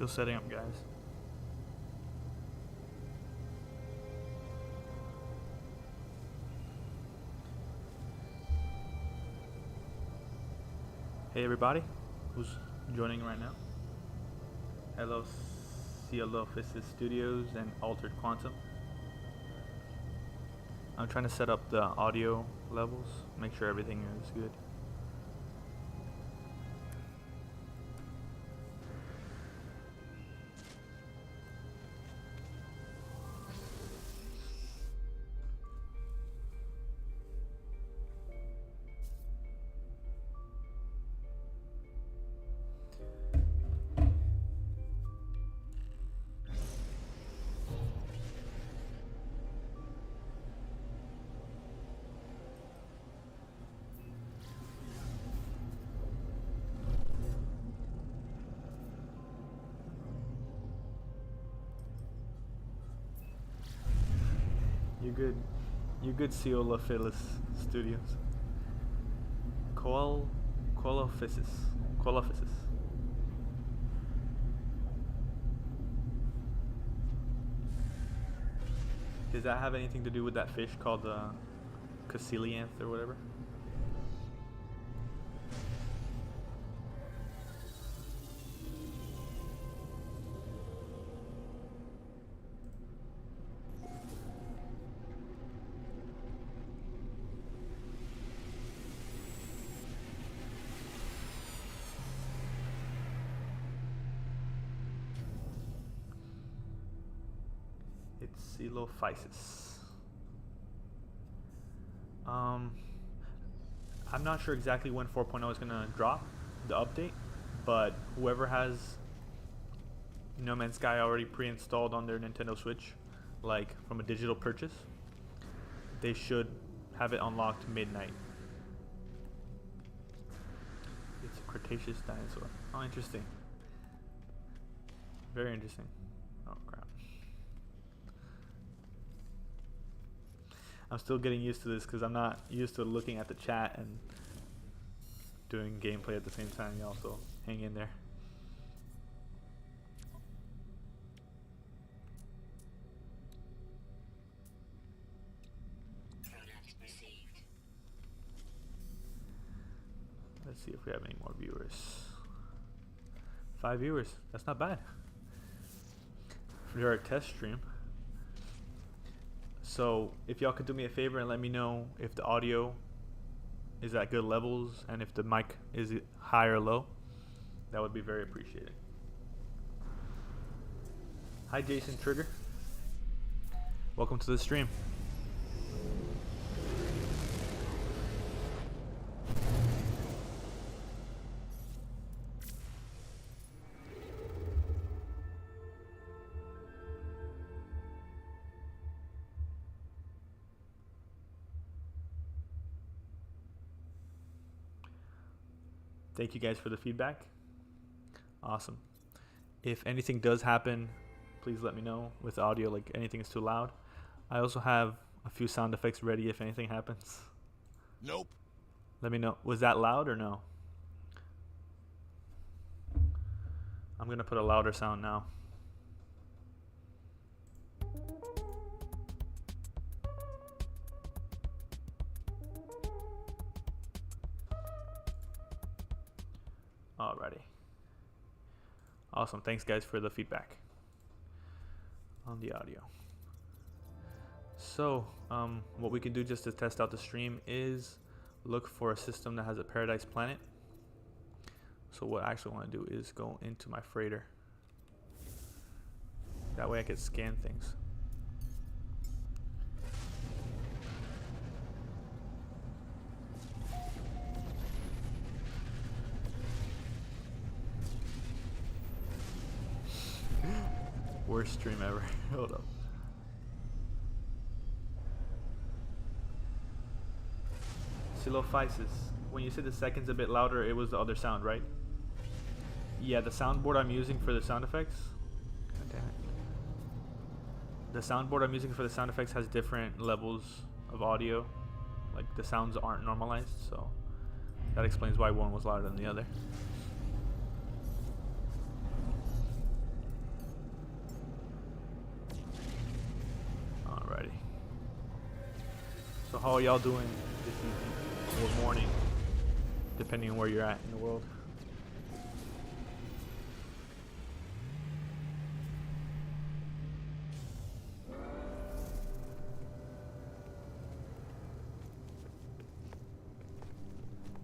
Still setting up, guys. Hey everybody, who's joining right now? Hello, Cielo Fissis Studios and Altered Quantum. I'm trying to set up the audio levels, make sure everything is good. You good, Cielo Fissis Studios. Coelophysis. Does that have anything to do with that fish called the Caecilianth or whatever? It's Coelophysis. I'm not sure exactly when 4.0 is gonna drop the update, but whoever has No Man's Sky already pre-installed on their Nintendo Switch, like from a digital purchase, they should have it unlocked midnight. It's a Cretaceous dinosaur. Oh, interesting. Very interesting. Oh crap. I'm still getting used to this because I'm not used to looking at the chat and doing gameplay at the same time, y'all, so hang in there. Let's see if we have any more viewers. 5 viewers. That's not bad for our test stream. So if y'all could do me a favor and let me know if the audio is at good levels and if the mic is high or low, that would be very appreciated. Hi Jason Trigger. Welcome to the stream. Thank you guys for the feedback. Awesome. If anything does happen, please let me know with audio, like anything is too loud. I also have a few sound effects ready if anything happens. Nope. Let me know. Was that loud or no? I'm gonna put a louder sound now. Alrighty. Awesome. Thanks guys for the feedback on the audio. So what we can do just to test out the stream is look for a system that has a Paradise Planet. So what I actually want to do is go into my freighter. That way I can scan things. Worst stream ever. Hold up. Coelophysis. When you said the second's a bit louder, it was the other sound, right? Yeah, the soundboard I'm using for the sound effects. God damn it. The soundboard I'm using for the sound effects has different levels of audio. Like the sounds aren't normalized, so that explains why one was louder than the other. how are y'all doing this evening or morning, depending on where you're at in the world?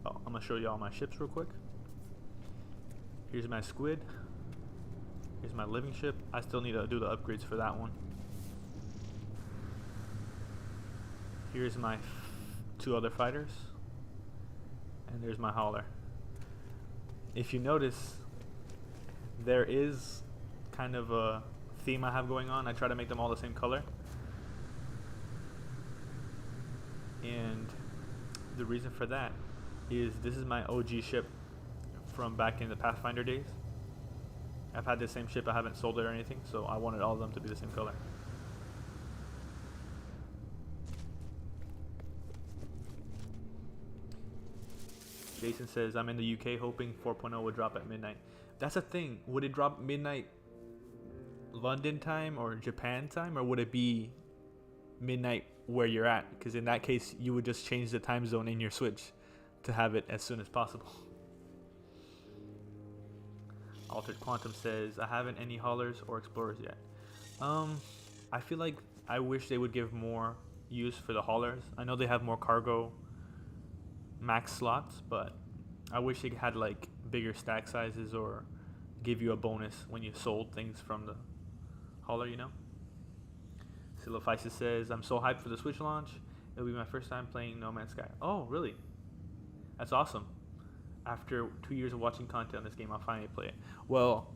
Oh, I'm gonna show y'all my ships real quick. Here's my squid. Here's my living ship. I still need to do the upgrades for that one. Here's my 2 other fighters. And there's my hauler. If you notice, there is kind of a theme I have going on. I try to make them all the same color. And the reason for that is this is my OG ship from back in the Pathfinder days. I've had the same ship, I haven't sold it or anything, so I wanted all of them to be the same color. Jason says, I'm in the UK hoping 4.0 would drop at midnight. That's a thing. Would it drop midnight London time or Japan time, or would it be midnight where you're at? Because in that case, you would just change the time zone in your Switch to have it as soon as possible. Altered Quantum says, I haven't any haulers or explorers yet. I feel like I wish they would give more use for the haulers. I know they have more cargo max slots, but I wish they had like bigger stack sizes or give you a bonus when you sold things from the hauler, you know? Silophysis says, I'm so hyped for the Switch launch. It'll be my first time playing No Man's Sky. Oh, really? That's awesome. After 2 years of watching content on this game, I'll finally play it. Well,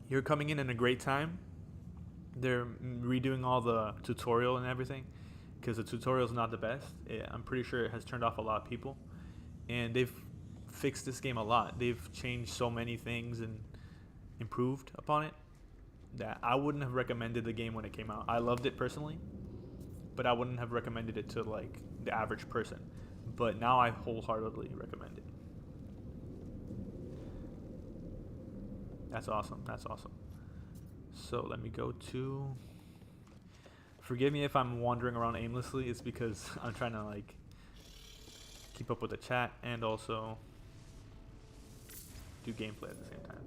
you're coming in a great time. They're redoing all the tutorial and everything because the tutorial is not the best. I'm pretty sure it has turned off a lot of people. And they've fixed this game a lot. They've changed so many things and improved upon it that I wouldn't have recommended the game when it came out. I loved it personally, but I wouldn't have recommended it to like the average person. But now I wholeheartedly recommend it. That's awesome. That's awesome. So let me go to... Forgive me if I'm wandering around aimlessly. It's because I'm trying to like keep up with the chat and also do gameplay at the same time.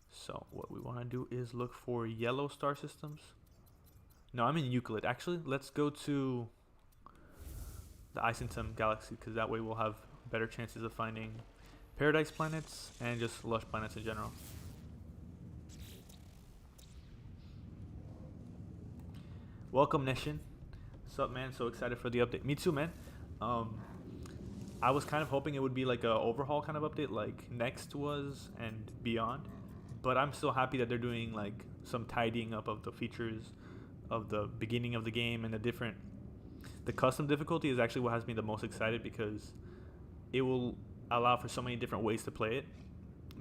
So what we want to do is look for yellow star systems. No, I'm in Euclid. Actually, let's go to the Isentum galaxy because that way we'll have better chances of finding paradise planets and just lush planets in general. Welcome, Neshin. What's up, man? So excited for the update. Me too, man. I was kind of hoping it would be like a overhaul kind of update like Next was and Beyond. But I'm still happy that they're doing like some tidying up of the features of the beginning of the game and the custom difficulty is actually what has me the most excited because it will allow for so many different ways to play it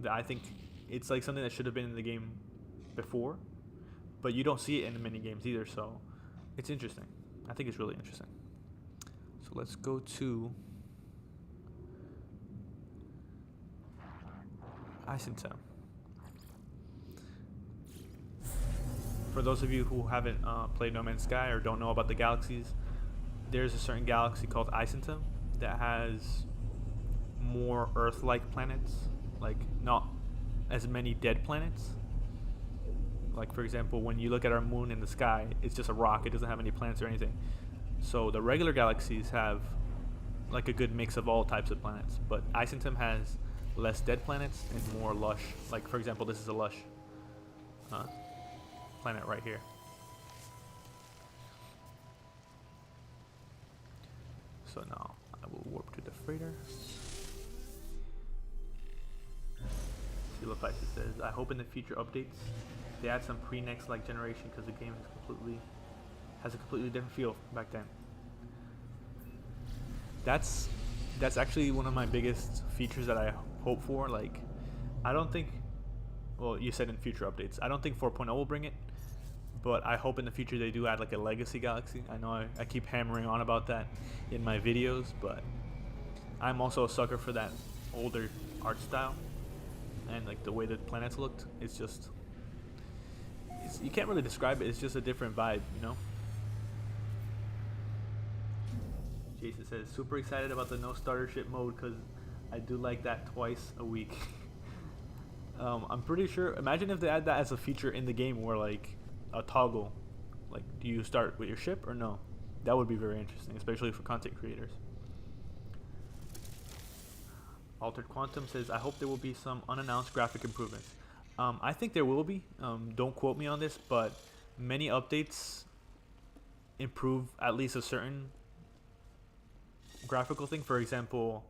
that I think it's like something that should have been in the game before, but you don't see it in the mini games either, so it's interesting. I think it's really interesting. So let's go to Isentum. For those of you who haven't played No Man's Sky or don't know about the galaxies, there's a certain galaxy called Isentum that has more Earth-like planets, like not as many dead planets. Like for example, when you look at our moon in the sky, it's just a rock. It doesn't have any planets or anything. So the regular galaxies have like a good mix of all types of planets, but Isentum has less dead planets and more lush. Like for example, this is a lush planet right here. So now I will warp to the freighter. Silophysis says, I hope in the future updates they add some pre-next like generation because the game is has a completely different feel back then. That's actually one of my biggest features that I hope for. Like, I don't think, well, you said in future updates, I don't think 4.0 will bring it, but I hope in the future they do add like a legacy galaxy. I know I keep hammering on about that in my videos, but I'm also a sucker for that older art style and like the way the planets looked. It's just, you can't really describe it. It's just a different vibe, you know? Jason says, super excited about the no starter ship mode because I do like that twice a week. I'm pretty sure. Imagine if they add that as a feature in the game where like a toggle, like do you start with your ship or no? That would be very interesting, especially for content creators. Altered Quantum says, I hope there will be some unannounced graphic improvements. I think there will be. Don't quote me on this, but many updates improve at least a certain graphical thing. For example,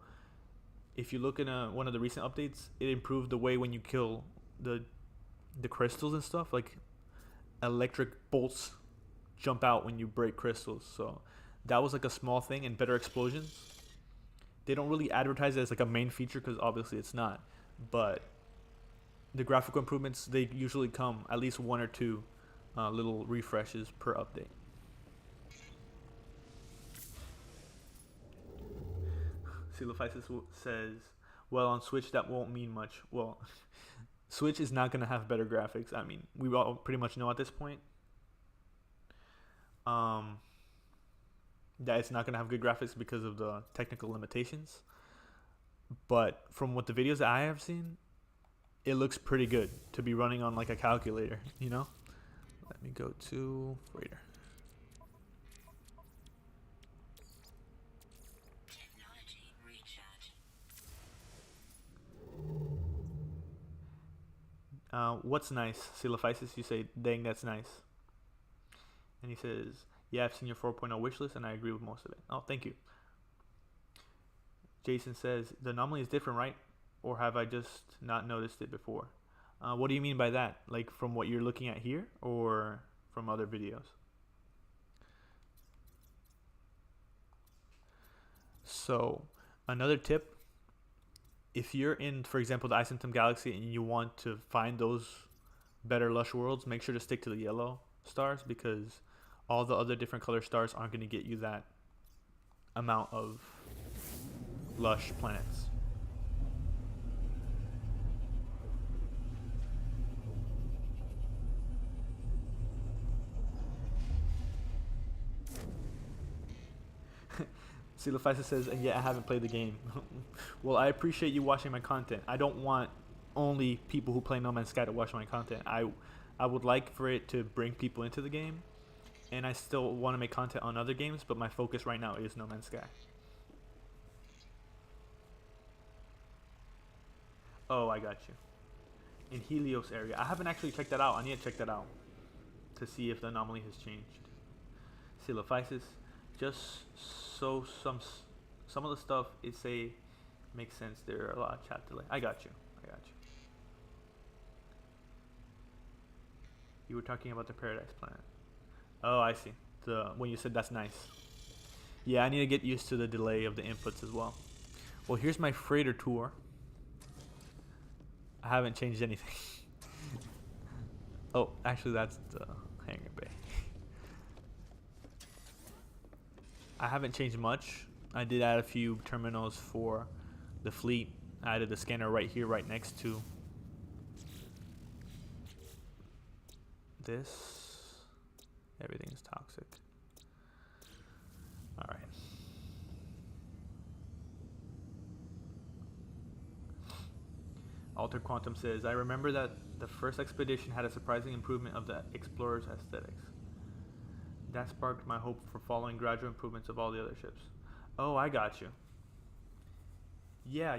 if you look in one of the recent updates, it improved the way when you kill the crystals and stuff. Like electric bolts jump out when you break crystals. So that was like a small thing, and better explosions. They don't really advertise it as like a main feature because obviously it's not. But the graphical improvements, they usually come at least one or two little refreshes per update. Silophysis says, well, on Switch that won't mean much. Well, Switch is not going to have better graphics. I mean, we all pretty much know at this point that it's not going to have good graphics because of the technical limitations. But from what the videos that I have seen, it looks pretty good to be running on like a calculator, you know? Let me go to Freighter. What's nice? Silophysis, you say, dang, that's nice. And he says, yeah, I've seen your 4.0 wishlist and I agree with most of it. Oh, thank you. Jason says, the anomaly is different, right? Or have I just not noticed it before? What do you mean by that? Like from what you're looking at here or from other videos? So another tip, if you're in, for example, the Isentum Galaxy and you want to find those better lush worlds, make sure to stick to the yellow stars because all the other different color stars aren't going to get you that amount of lush planets. Silophysis says, and yet I haven't played the game. Well, I appreciate you watching my content. I don't want only people who play No Man's Sky to watch my content. I would like for it to bring people into the game, and I still want to make content on other games, but my focus right now is No Man's Sky. Oh, I got you. In Helios area. I haven't actually checked that out. I need to check that out to see if the anomaly has changed. Silophysis. Just so some of the stuff it say makes sense. There are a lot of chat delay. I got you. You were talking about the Paradise Planet. Oh, I see. When you said that's nice. Yeah, I need to get used to the delay of the inputs as well. Well, here's my freighter tour. I haven't changed anything. Oh, actually that's the hangar bay. I haven't changed much. I did add a few terminals for the fleet. I added the scanner right here, right next to this. Everything is toxic. All right. Altered Quantum says, I remember that the first expedition had a surprising improvement of the explorer's aesthetics. That sparked my hope for following gradual improvements of all the other ships. Oh, I got you. Yeah.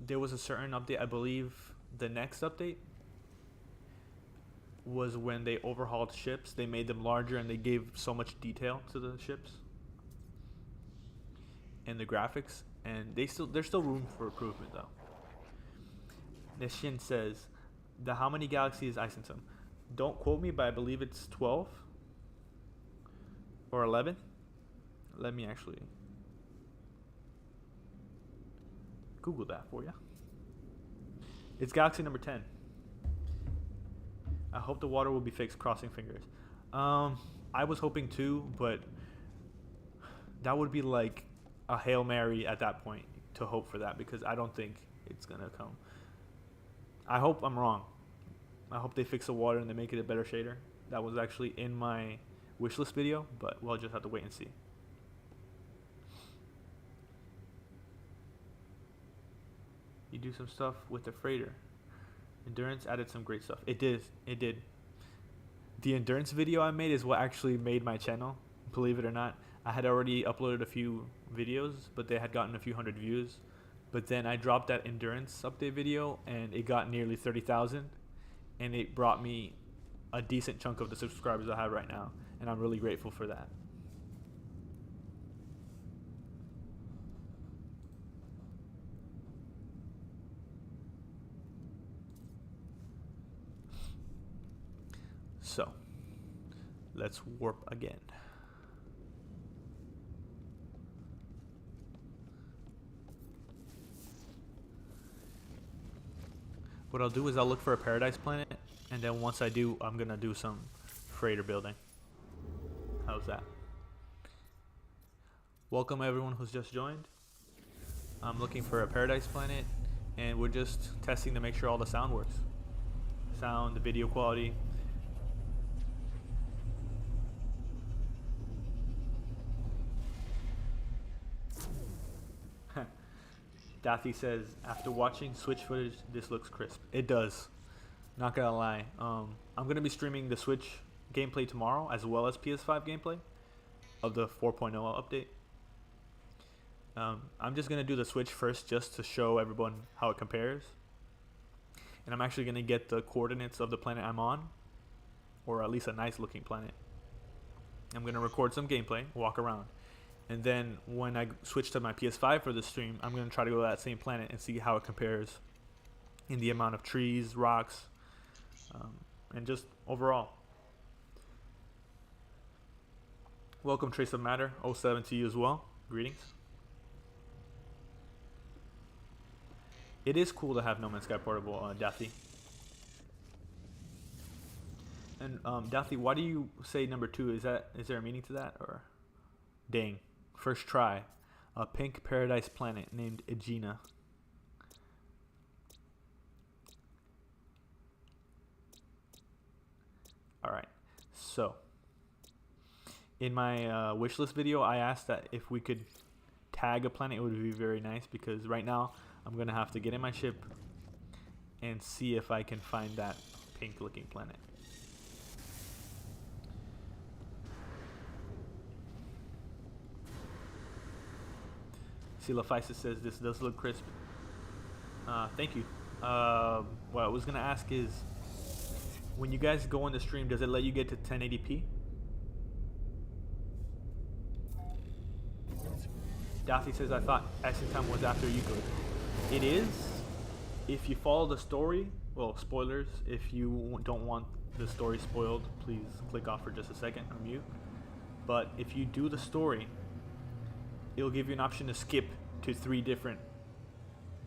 There was a certain update. I believe the next update was when they overhauled ships. They made them larger and they gave so much detail to the ships and the graphics. And there's still room for improvement though. Nishin says, how many galaxies is Isentum? Don't quote me, but I believe it's 12 or 11. Let me actually Google that for you. It's galaxy number 10. I hope the water will be fixed, crossing fingers. I was hoping too, but that would be like a Hail Mary at that point to hope for that because I don't think it's going to come. I hope I'm wrong. I hope they fix the water and they make it a better shader. That was actually in my wishlist video, but we'll just have to wait and see. you do some stuff with the freighter. Endurance added some great stuff. It did. It did. The endurance video I made is what actually made my channel, believe it or not. I had already uploaded a few videos, but they had gotten a few hundred views. But then I dropped that endurance update video and it got nearly 30,000, and it brought me a decent chunk of the subscribers I have right now, and I'm really grateful for that. So, let's warp again. What I'll do is I'll look for a paradise planet, and then once I do, I'm gonna do some freighter building. How's that? Welcome everyone who's just joined. I'm looking for a paradise planet, and we're just testing to make sure all the sound works. Sound, the video quality. Daffy says, after watching Switch footage, this looks crisp. It does. Not gonna lie. I'm gonna be streaming the Switch gameplay tomorrow, as well as PS5 gameplay of the 4.0 update. I'm just gonna do the Switch first, just to show everyone how it compares. And I'm actually gonna get the coordinates of the planet I'm on, or at least a nice looking planet. I'm gonna record some gameplay, walk around. And then when I switch to my PS5 for the stream, I'm going to try to go to that same planet and see how it compares in the amount of trees, rocks, and just overall. Welcome, Trace of Matter 07 to you as well. Greetings. It is cool to have No Man's Sky Portable, Daffy. And Daffy, why do you say number 2? Is there a meaning to that, or? Dang. First try. A pink paradise planet named Aegina. Alright. So, in my wishlist video, I asked that if we could tag a planet, it would be very nice, because right now, I'm going to have to get in my ship and see if I can find that pink looking planet. Laphysis says this does look crisp. Thank you. What I was gonna ask is, when you guys go on the stream, does it let you get to 1080p? Daffy says, I thought Asking Time was after Euclid. It is. If you follow the story, well, spoilers. If you don't want the story spoiled, please click off for just a second or mute. But if you do the story, it'll give you an option to skip to 3 different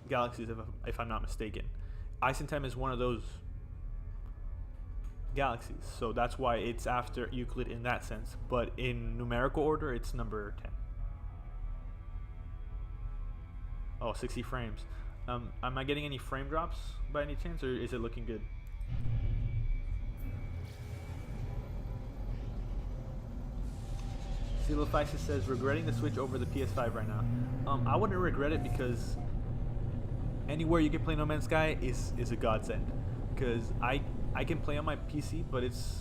galaxies, if I'm not mistaken. Ice and Time is one of those galaxies, so that's why it's after Euclid in that sense. But in numerical order, it's number 10. Oh, 60 frames. Am I getting any frame drops by any chance, or is it looking good? Silophysis says, regretting the switch over the PS5 right now. I wouldn't regret it, because anywhere you can play No Man's Sky is a godsend. Because I can play on my PC, but it's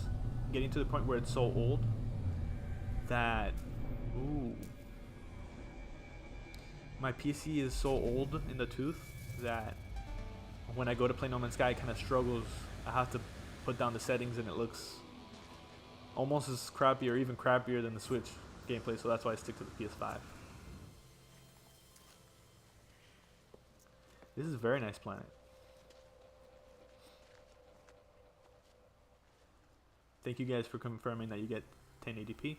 getting to the point where it's so old that, ooh, my PC is so old in the tooth that when I go to play No Man's Sky, it kind of struggles. I have to put down the settings, and it looks almost as crappy or even crappier than the Switch gameplay, so that's why I stick to the PS5. This is a very nice planet. Thank you guys for confirming that you get 1080p.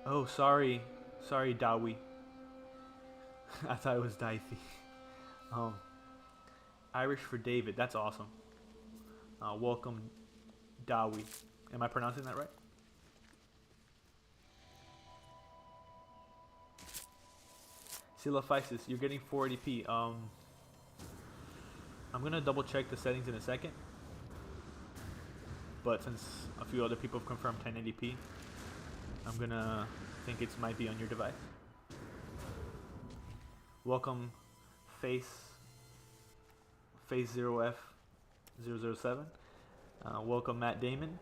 Oh, sorry, Dawi. I thought it was Daithy. Irish for David. That's awesome. Welcome, Dawi. Am I pronouncing that right? Silophysis, you're getting 480p. I'm gonna double check the settings in a second. But since a few other people have confirmed 1080p, I'm gonna think it might be on your device. Welcome, Face 0F007. Welcome, Matt Damon.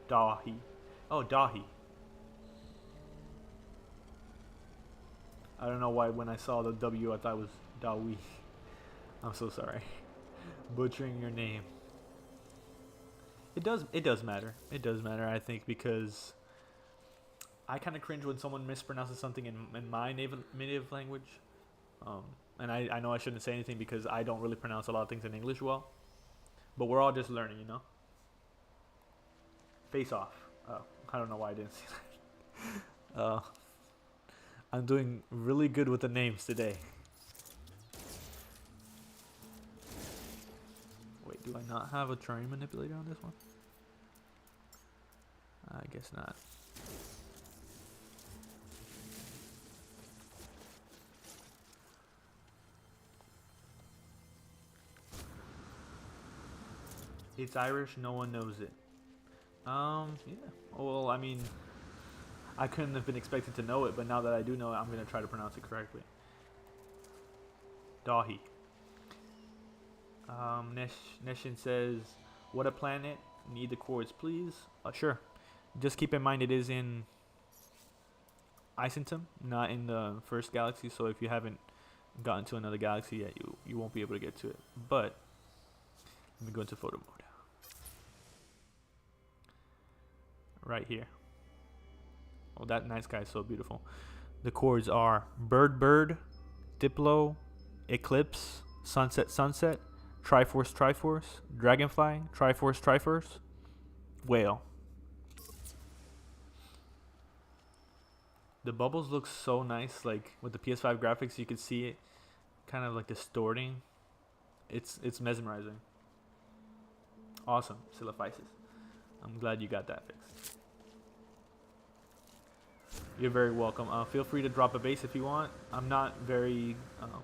Dahi. Oh, Dahi. I don't know why when I saw the W I thought it was Dawi. I'm so sorry. Butchering your name. It does matter. It does matter, I think, because I kind of cringe when someone mispronounces something in my native language. And I know I shouldn't say anything because I don't really pronounce a lot of things in English well. But we're all just learning, you know? Face Off. Oh, I don't know why I didn't see that. I'm doing really good with the names today. Wait, do I not have a terrain manipulator on this one? I guess not. It's Irish, no one knows it. Yeah. Well, I mean, I couldn't have been expected to know it, but now that I do know it, I'm going to try to pronounce it correctly. Dahi. Neshin says, what a planet. Need the chords, please. Sure. Just keep in mind it is in Isentum, not in the first galaxy, so if you haven't gotten to another galaxy yet, you won't be able to get to it. But, let me go into photo mode. Right here. Oh, that night sky is so beautiful. The chords are Bird Bird, Diplo, Eclipse, Sunset Sunset, Triforce Triforce, Dragonfly, Triforce Triforce, Whale. The bubbles look so nice, like with the PS5 graphics you could see it kind of like distorting. It's mesmerizing. Awesome, Silaphysis. I'm glad you got that fixed. You're very welcome. Feel free to drop a base if you want. I'm not very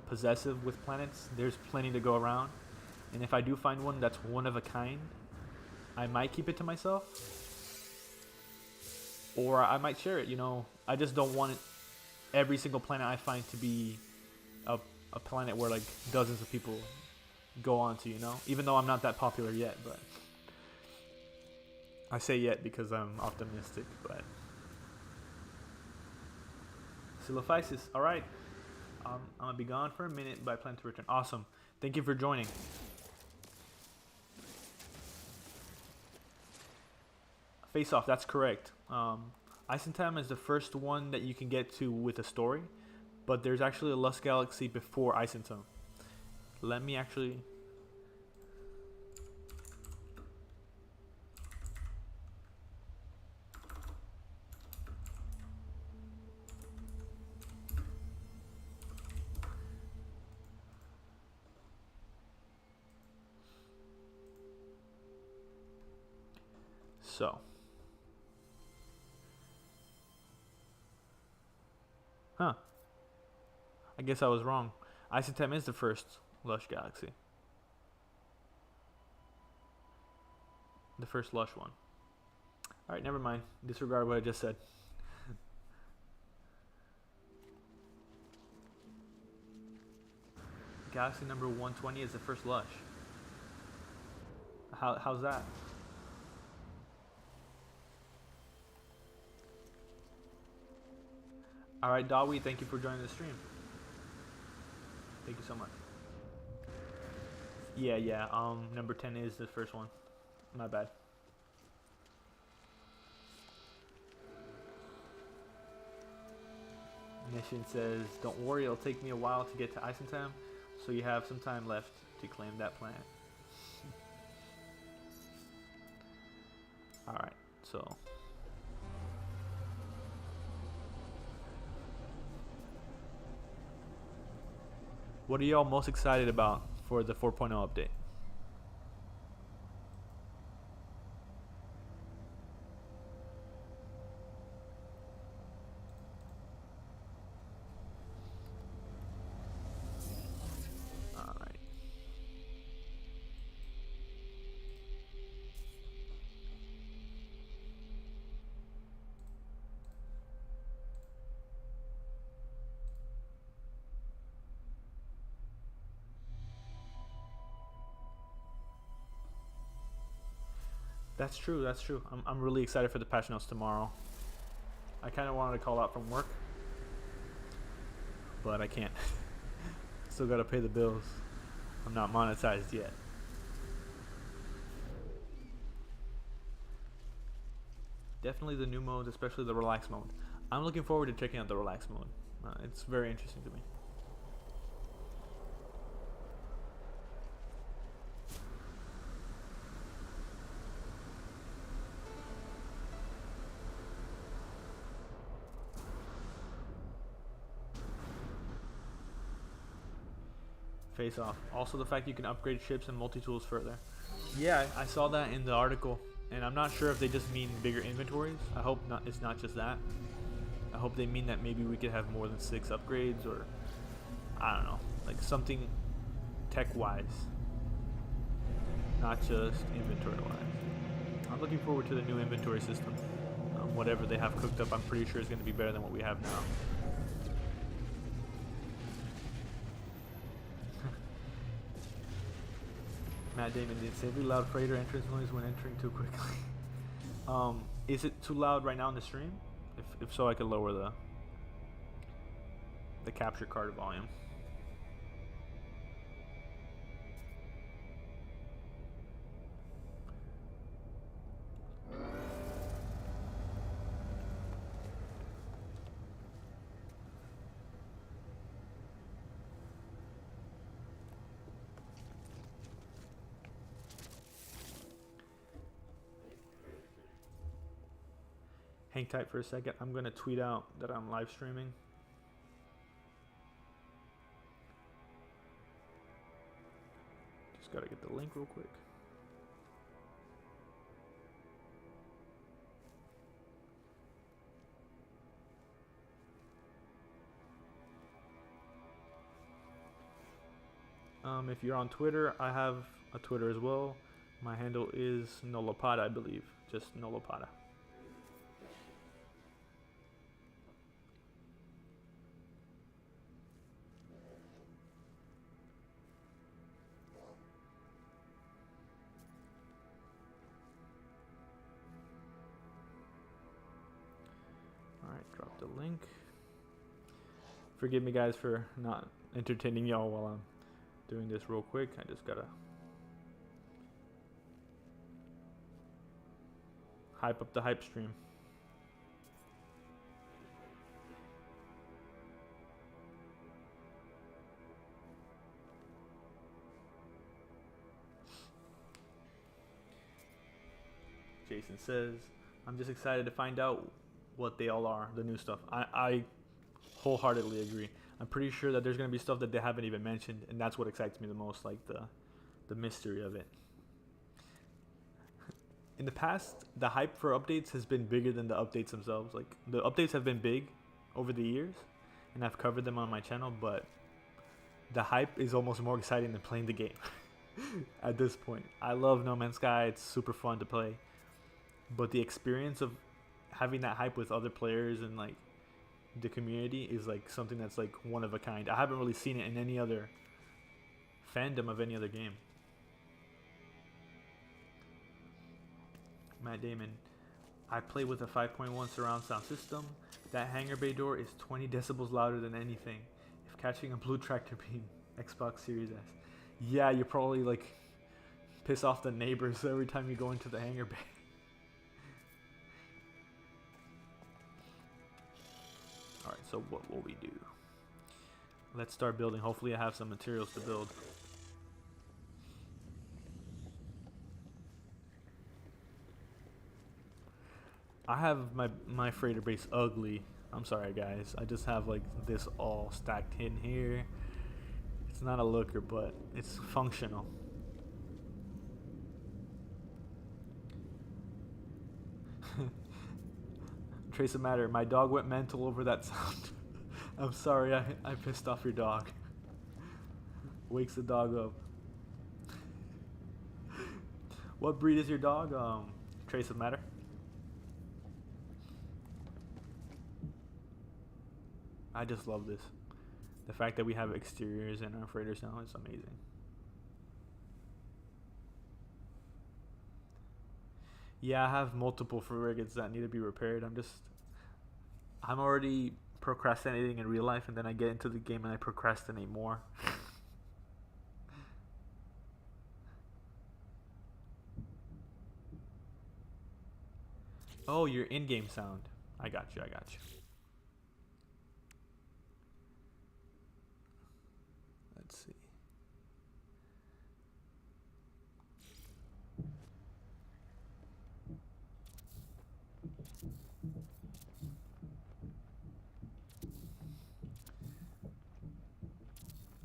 possessive with planets. There's plenty to go around. And if I do find one that's one of a kind, I might keep it to myself. Or I might share it, you know. I just don't want every single planet I find to be a planet where like dozens of people go on to, you know. Even though I'm not that popular yet, but I say yet because I'm optimistic, but Silaphysis. All right. I'm going to be gone for a minute, but I plan to return. Awesome. Thank you for joining. Face Off, that's correct. Isentam is the first one that you can get to with a story, but there's actually a Lost Galaxy before Isentam. Let me actually... So, I guess I was wrong. Isentam is the first Lush Galaxy. The first Lush one. Alright, never mind. Disregard what I just said. Galaxy number 120 is the first Lush. How's that? Alright, Dawi, thank you for joining the stream. Thank you so much. Yeah, number 10 is the first one. My bad. Mission says, don't worry, it'll take me a while to get to Isentam, so you have some time left to claim that planet. Alright, so... What are y'all most excited about for the 4.0 update? Alright. That's true. That's true. I'm really excited for the patch notes tomorrow. I kind of wanted to call out from work, but I can't. Still gotta pay the bills. I'm not monetized yet. Definitely the new modes, especially the relax mode. I'm looking forward to checking out the relax mode. It's very interesting to me. Face off. Also the fact you can upgrade ships and multi-tools further. Yeah, I saw that in the article, and I'm not sure if they just mean bigger inventories. I hope not. It's not just that. I hope they mean that maybe we could have more than 6 upgrades, or I don't know, like something tech-wise, not just inventory-wise. I'm looking forward to the new inventory system. Whatever they have cooked up, I'm pretty sure is going to be better than what we have now. Matt Damon, the insanely loud freighter entrance noise when entering too quickly. Is it too loud right now in the stream? If so, I could lower the capture card volume. Hang tight for a second. I'm gonna tweet out that I'm live streaming. Just gotta get the link real quick. If you're on Twitter, I have a Twitter as well. My handle is Nolopada, I believe. Just Nolopada. Drop the link. Forgive me guys for not entertaining y'all while I'm doing this real quick. I just gotta hype up the hype stream. Jason says, I'm just excited to find out what they all are, the new stuff. I wholeheartedly agree. I'm pretty sure that there's going to be stuff that they haven't even mentioned, and that's what excites me the most, like the mystery of it. In the past, the hype for updates has been bigger than the updates themselves. Like, the updates have been big over the years, and I've covered them on my channel, but the hype is almost more exciting than playing the game at this point. I love No Man's Sky. It's super fun to play, but the experience of having that hype with other players and like the community is like something that's like one of a kind. I haven't really seen it in any other fandom of any other game. Matt Damon, I play with a 5.1 surround sound system. That hangar bay door is 20 decibels louder than anything. If catching a blue tractor beam, Xbox Series S. Yeah, you probably like piss off the neighbors every time you go into the hangar bay. Alright, so what will we do? Let's start building. Hopefully I have some materials to build. I have my freighter base ugly. I'm sorry guys. I just have like this all stacked in here. It's not a looker, but it's functional. Trace of matter. My dog went mental over that sound. I'm sorry, I pissed off your dog. Wakes the dog up. What breed is your dog? Trace of matter. I just love this. The fact that we have exteriors in our freighters now is amazing. Yeah, I have multiple frigates that need to be repaired. I'm already procrastinating in real life, and then I get into the game and I procrastinate more. Oh, your in-game sound. I got you. I got you. Let's see.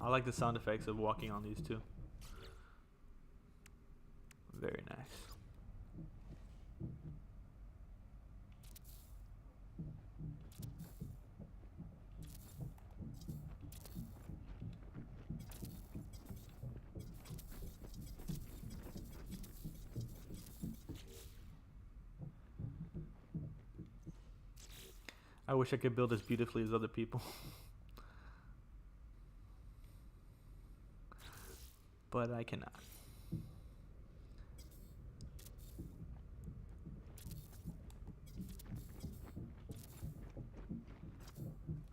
I like the sound effects of walking on these too. Very nice. I wish I could build as beautifully as other people. But I cannot.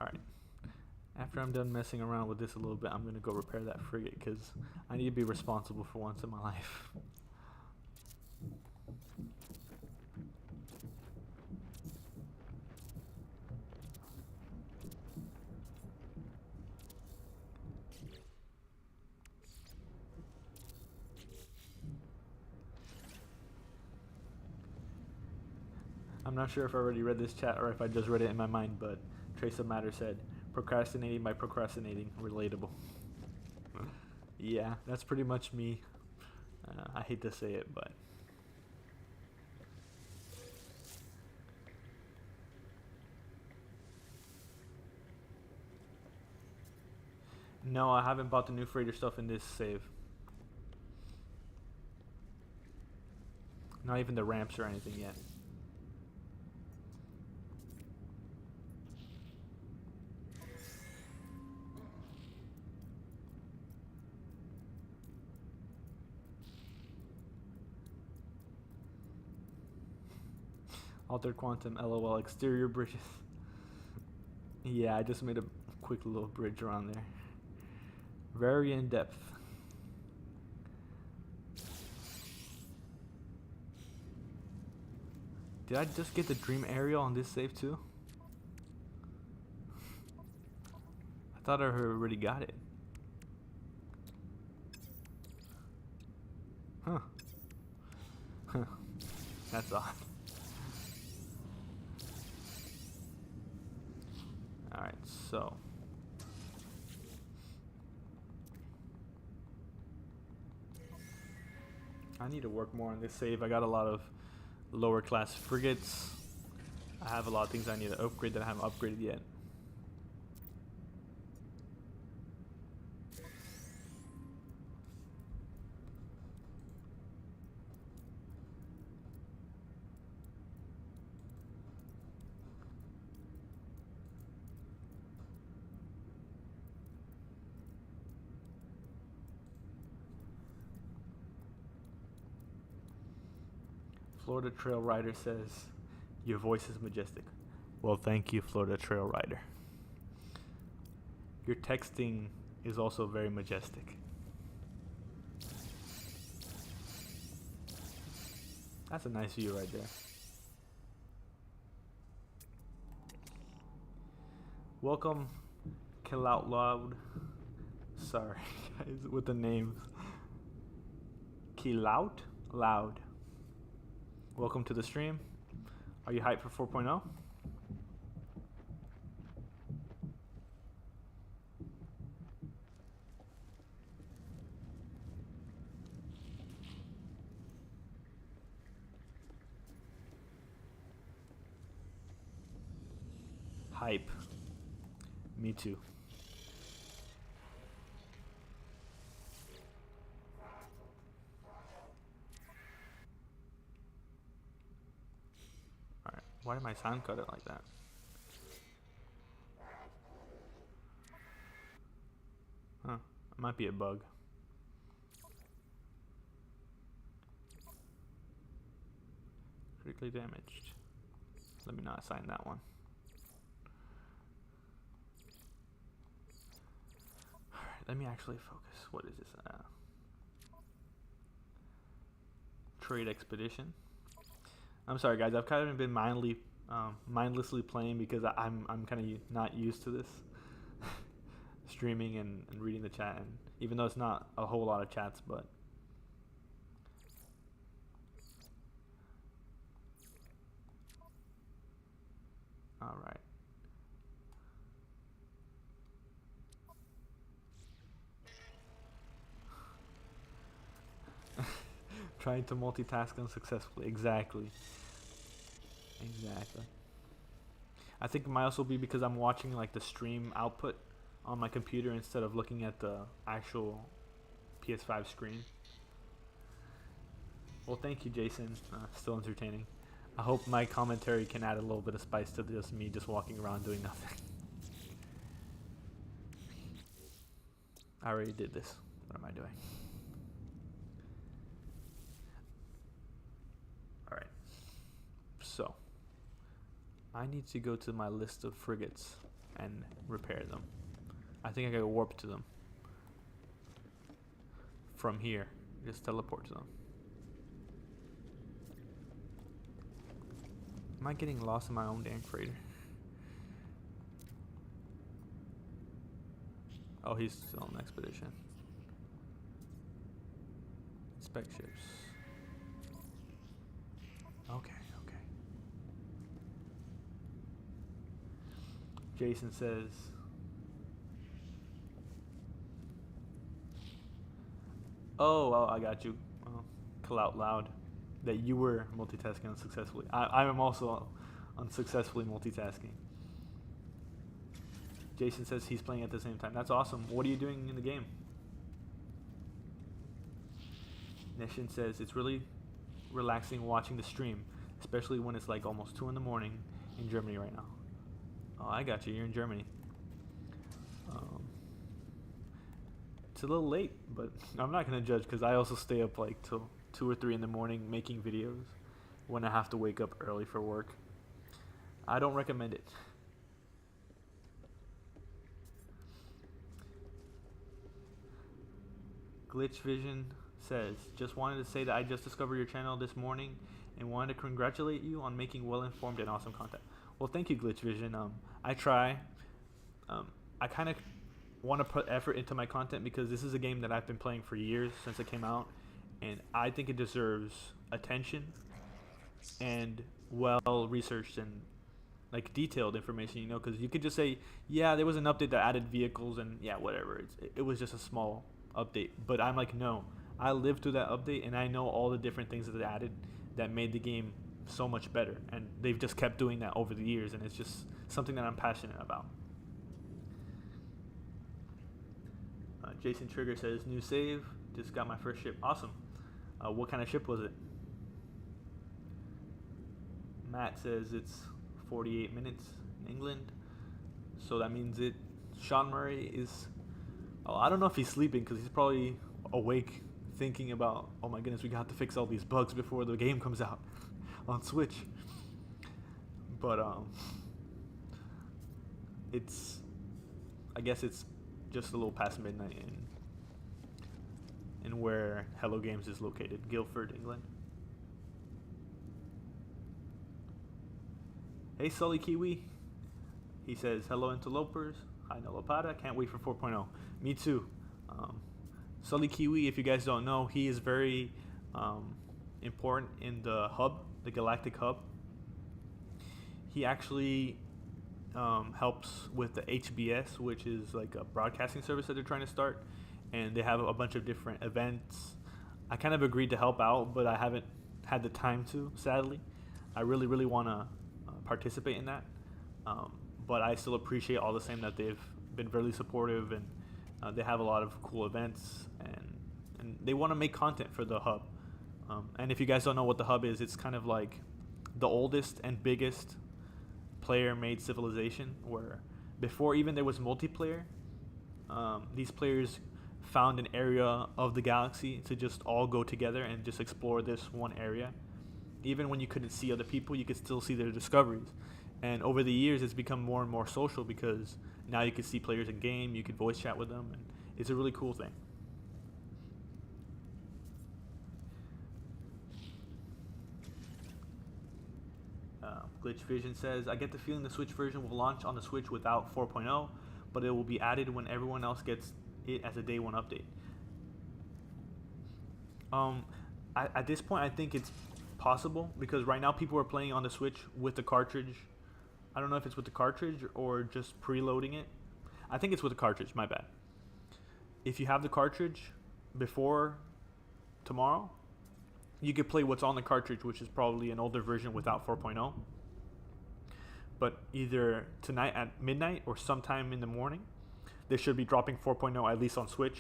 Alright. After I'm done messing around with this a little bit, I'm going to go repair that frigate because I need to be responsible for once in my life. I'm not sure if I already read this chat or if I just read it in my mind, but Trace of Matter said, procrastinating by procrastinating, relatable. Yeah, that's pretty much me. I hate to say it, but... No, I haven't bought the new freighter stuff in this save. Not even the ramps or anything yet. Altered Quantum, LOL, exterior bridges. Yeah, I just made a quick little bridge around there. Very in depth. Did I just get the dream aerial on this save too? I thought I already got it. Huh. Huh. That's odd. Alright, so. I need to work more on this save. I got a lot of lower class frigates. I have a lot of things I need to upgrade that I haven't upgraded yet. Florida Trail Rider says, your voice is majestic. Well, thank you, Florida Trail Rider. Your texting is also very majestic. That's a nice view right there. Welcome, Kill Out Loud. Sorry, guys, with the names. Kill Out Loud. Welcome to the stream. Are you hyped for 4.0? Hype. Me too. Alright, why did my sound cut it like that? Huh, it might be a bug. critically damaged. Let me not assign that one. Alright, let me actually focus. What is this? Trade expedition. I'm sorry guys, I've kind of been mindlessly playing because I'm kind of not used to this. Streaming and reading the chat, and even though it's not a whole lot of chats, but all right. Trying to multitask unsuccessfully. Exactly. I think it might also be because I'm watching like the stream output on my computer instead of looking at the actual PS5 screen. Well, thank you, Jason. Still entertaining. I hope my commentary can add a little bit of spice to just me just walking around doing nothing. I already did this. What am I doing? Alright. So, I need to go to my list of frigates and repair them. I think I gotta warp to them. From here. Just teleport to them. Am I getting lost in my own damn freighter? Oh, he's still on expedition. Inspect ships. Okay. Jason says, oh, I got you. Call out loud that you were multitasking unsuccessfully. I am also unsuccessfully multitasking. Jason says he's playing at the same time. That's awesome. What are you doing in the game? Nishin says it's really relaxing watching the stream, especially when it's like almost 2 in the morning in Germany right now. Oh, I got you. You're in Germany. It's a little late, but I'm not gonna judge because I also stay up like till 2 or 3 in the morning making videos when I have to wake up early for work. I don't recommend it. Glitch Vision says, just wanted to say that I just discovered your channel this morning and wanted to congratulate you on making well-informed and awesome content. Well, thank you, Glitch Vision. I try. I kind of want to put effort into my content because this is a game that I've been playing for years since it came out, and I think it deserves attention and well-researched and like detailed information, you know, because you could just say, yeah, there was an update that added vehicles and yeah, whatever. It was just a small update. But I'm like, no, I lived through that update and I know all the different things that they added that made the game so much better, and they've just kept doing that over the years, and it's just something that I'm passionate about. Jason Trigger says, new save, just got my first ship. Awesome. What kind of ship was it? Matt says it's 48 minutes in England, so that means Sean Murray is, I don't know if he's sleeping because he's probably awake thinking about, oh my goodness, we got to fix all these bugs before the game comes out on Switch. But I guess it's just a little past midnight in where Hello Games is located, Guildford, England. Hey Sully Kiwi, he says, hello interlopers, hi Nolopada, can't wait for 4.0. Me too. Sully Kiwi, if you guys don't know, he is very important in the hub, the Galactic Hub. He actually helps with the HBS, which is like a broadcasting service that they're trying to start, and they have a bunch of different events. I kind of agreed to help out, but I haven't had the time to, sadly. I really want to participate in that, but I still appreciate all the same that they've been really supportive, and they have a lot of cool events, and they want to make content for the hub. And if you guys don't know what the hub is, it's kind of like the oldest and biggest player-made civilization, where before even there was multiplayer, these players found an area of the galaxy to just all go together and just explore this one area. even when you couldn't see other people, you could still see their discoveries. And over the years, it's become more and more social because now you can see players in game, you can voice chat with them, and it's a really cool thing. Glitch Vision says, I get the feeling the Switch version will launch on the Switch without 4.0, but it will be added when everyone else gets it as a day one update. At this point, I think it's possible because right now people are playing on the Switch with the cartridge. I don't know if it's with the cartridge or just preloading it. I think it's with the cartridge, my bad. If you have the cartridge before tomorrow, you could play what's on the cartridge, which is probably an older version without 4.0. But either tonight at midnight or sometime in the morning, they should be dropping 4.0 at least on Switch.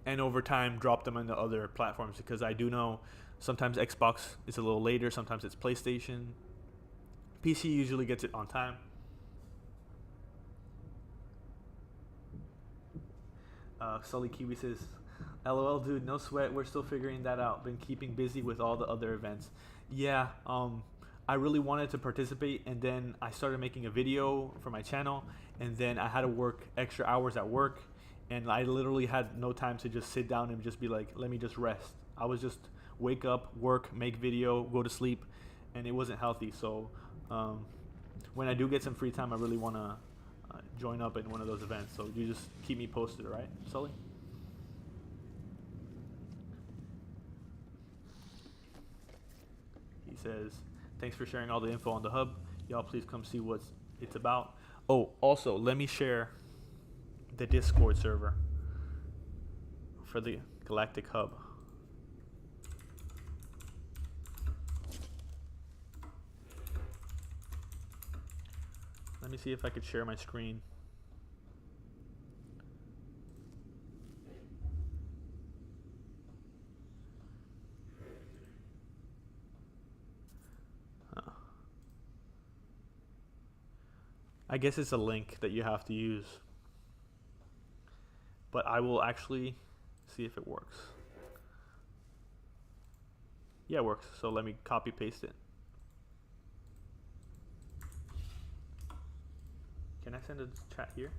And over time, drop them on the other platforms because I do know sometimes Xbox is a little later, sometimes it's PlayStation. PC usually gets it on time. Sully Kiwi says, LOL, dude, no sweat. We're still figuring that out. Been keeping busy with all the other events. Yeah, I really wanted to participate, and then I started making a video for my channel, and then I had to work extra hours at work, and I literally had no time to just sit down and just be like, let me just rest. I was just wake up, work, make video, go to sleep, and it wasn't healthy. So when I do get some free time, I really want to join up in one of those events. So you just keep me posted, all right, Sully? He says, thanks for sharing all the info on the hub. Y'all please come see what it's about. Oh, also, let me share the Discord server for the Galactic Hub. Let me see if I could share my screen. I guess it's a link that you have to use, but I will actually see if it works. Yeah, it works. So let me copy paste it. Can I send a chat here?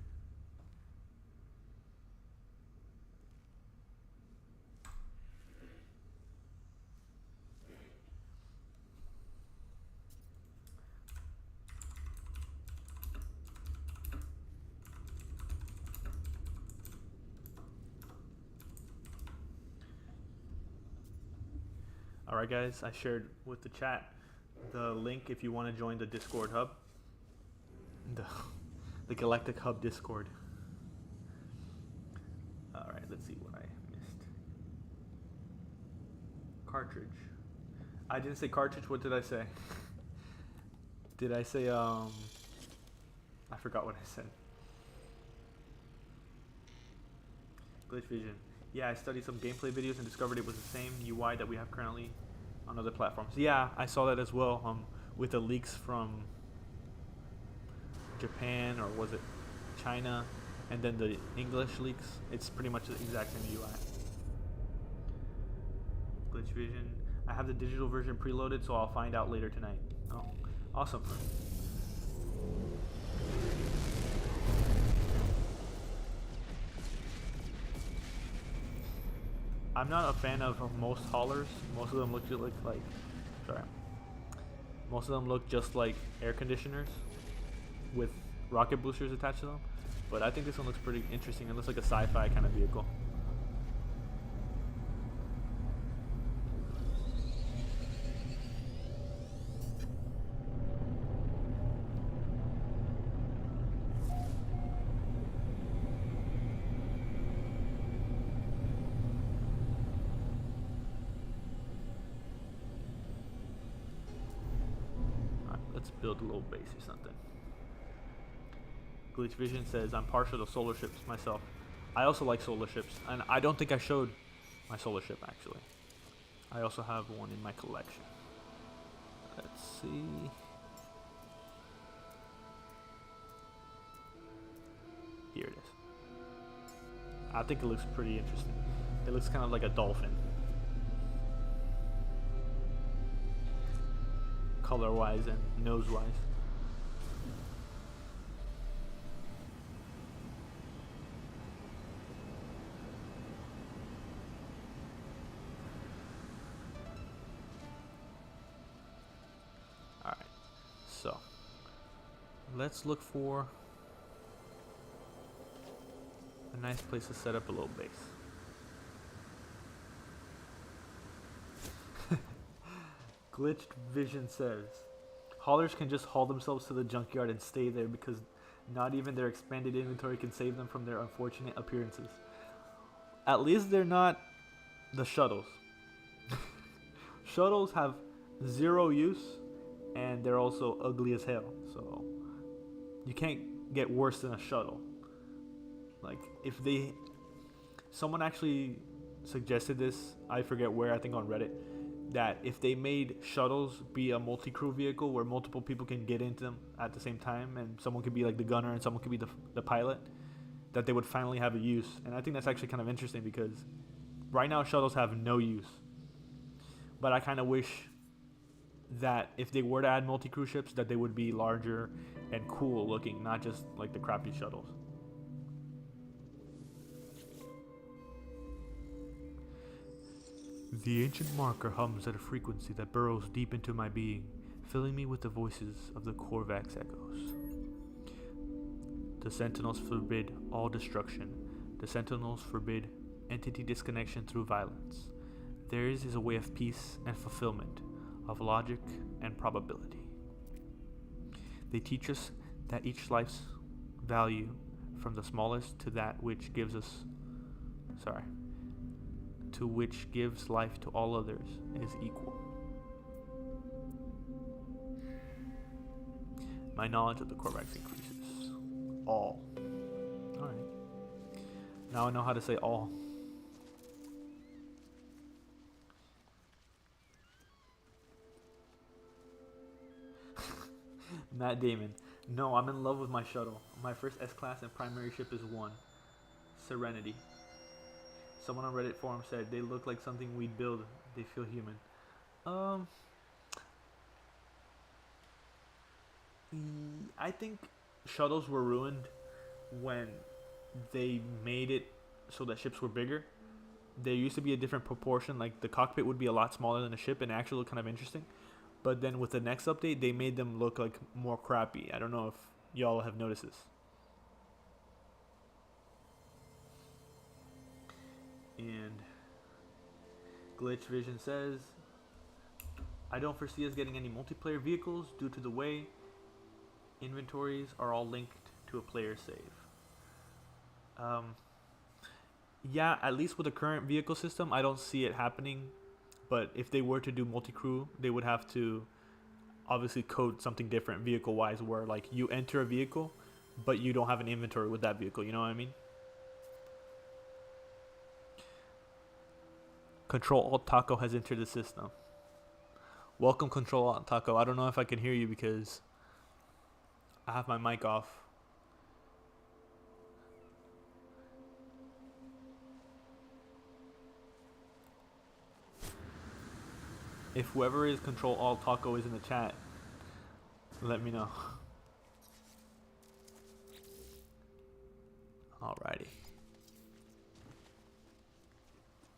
Alright guys, I shared with the chat the link if you want to join the Discord hub. The Galactic Hub Discord. Alright, let's see what I missed. Cartridge. I didn't say cartridge, what did I say? Did I say, I forgot what I said. Glitch Vision. Yeah, I studied some gameplay videos and discovered it was the same UI that we have currently on other platforms. Yeah, I saw that as well, with the leaks from Japan, or was it China, and then the English leaks. It's pretty much the exact same UI. Glitch Vision. I have the digital version preloaded, so I'll find out later tonight. Oh, awesome. I'm not a fan of most haulers. Most of them look like most of them look just like air conditioners with rocket boosters attached to them. But I think this one looks pretty interesting. It looks like a sci-fi kind of vehicle. Build a little base or something. Glitch Vision says, I'm partial to solar ships myself. I also like solar ships, and I don't think I showed my solar ship actually. I also have one in my collection. Let's see. Here it is. I think it looks pretty interesting. It looks kind of like a dolphin. color wise and nose wise. Alright, so let's look for a nice place to set up a little base. Glitched Vision says, haulers can just haul themselves to the junkyard and stay there because not even their expanded inventory can save them from their unfortunate appearances. At least they're not the shuttles. Shuttles have zero use and they're also ugly as hell. So you can't get worse than a shuttle. Like if someone actually suggested this, I forget where, I think on Reddit, that if they made shuttles be a multi-crew vehicle where multiple people can get into them at the same time and someone could be like the gunner and someone could be the pilot, that they would finally have a use. And I think that's actually kind of interesting because right now shuttles have no use. But I kind of wish that if they were to add multi-crew ships, that they would be larger and cool looking, not just like the crappy shuttles. The ancient marker hums at a frequency that burrows deep into my being, filling me with the voices of the Korvax echoes. The Sentinels forbid all destruction. The Sentinels forbid entity disconnection through violence. Theirs is a way of peace and fulfillment, of logic and probability. They teach us that each life's value, from the smallest to that which gives life to all others, is equal. My knowledge of the Korvax increases. All. Alright. Now I know how to say all. Matt Damon. No, I'm in love with my shuttle. My first S-Class and primary ship is 1. Serenity. Someone on Reddit forum said they look like something we'd build. They feel human. I think shuttles were ruined when they made it so that ships were bigger. There used to be a different proportion, like the cockpit would be a lot smaller than the ship and actually look kind of interesting. But then with the next update, they made them look like more crappy. I don't know if y'all have noticed this. And Glitch Vision says, I don't foresee us getting any multiplayer vehicles due to the way inventories are all linked to a player save. Yeah, at least with the current vehicle system, I don't see it happening. But if they were to do multi-crew, they would have to obviously code something different vehicle-wise, where like you enter a vehicle, but you don't have an inventory with that vehicle. You know what I mean? Control Alt Taco has entered the system. Welcome, Control Alt Taco. I don't know if I can hear you because I have my mic off. If whoever is Control Alt Taco is in the chat, let me know. Alrighty.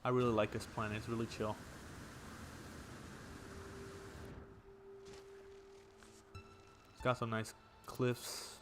I really like this planet. It's really chill. It's got some nice cliffs.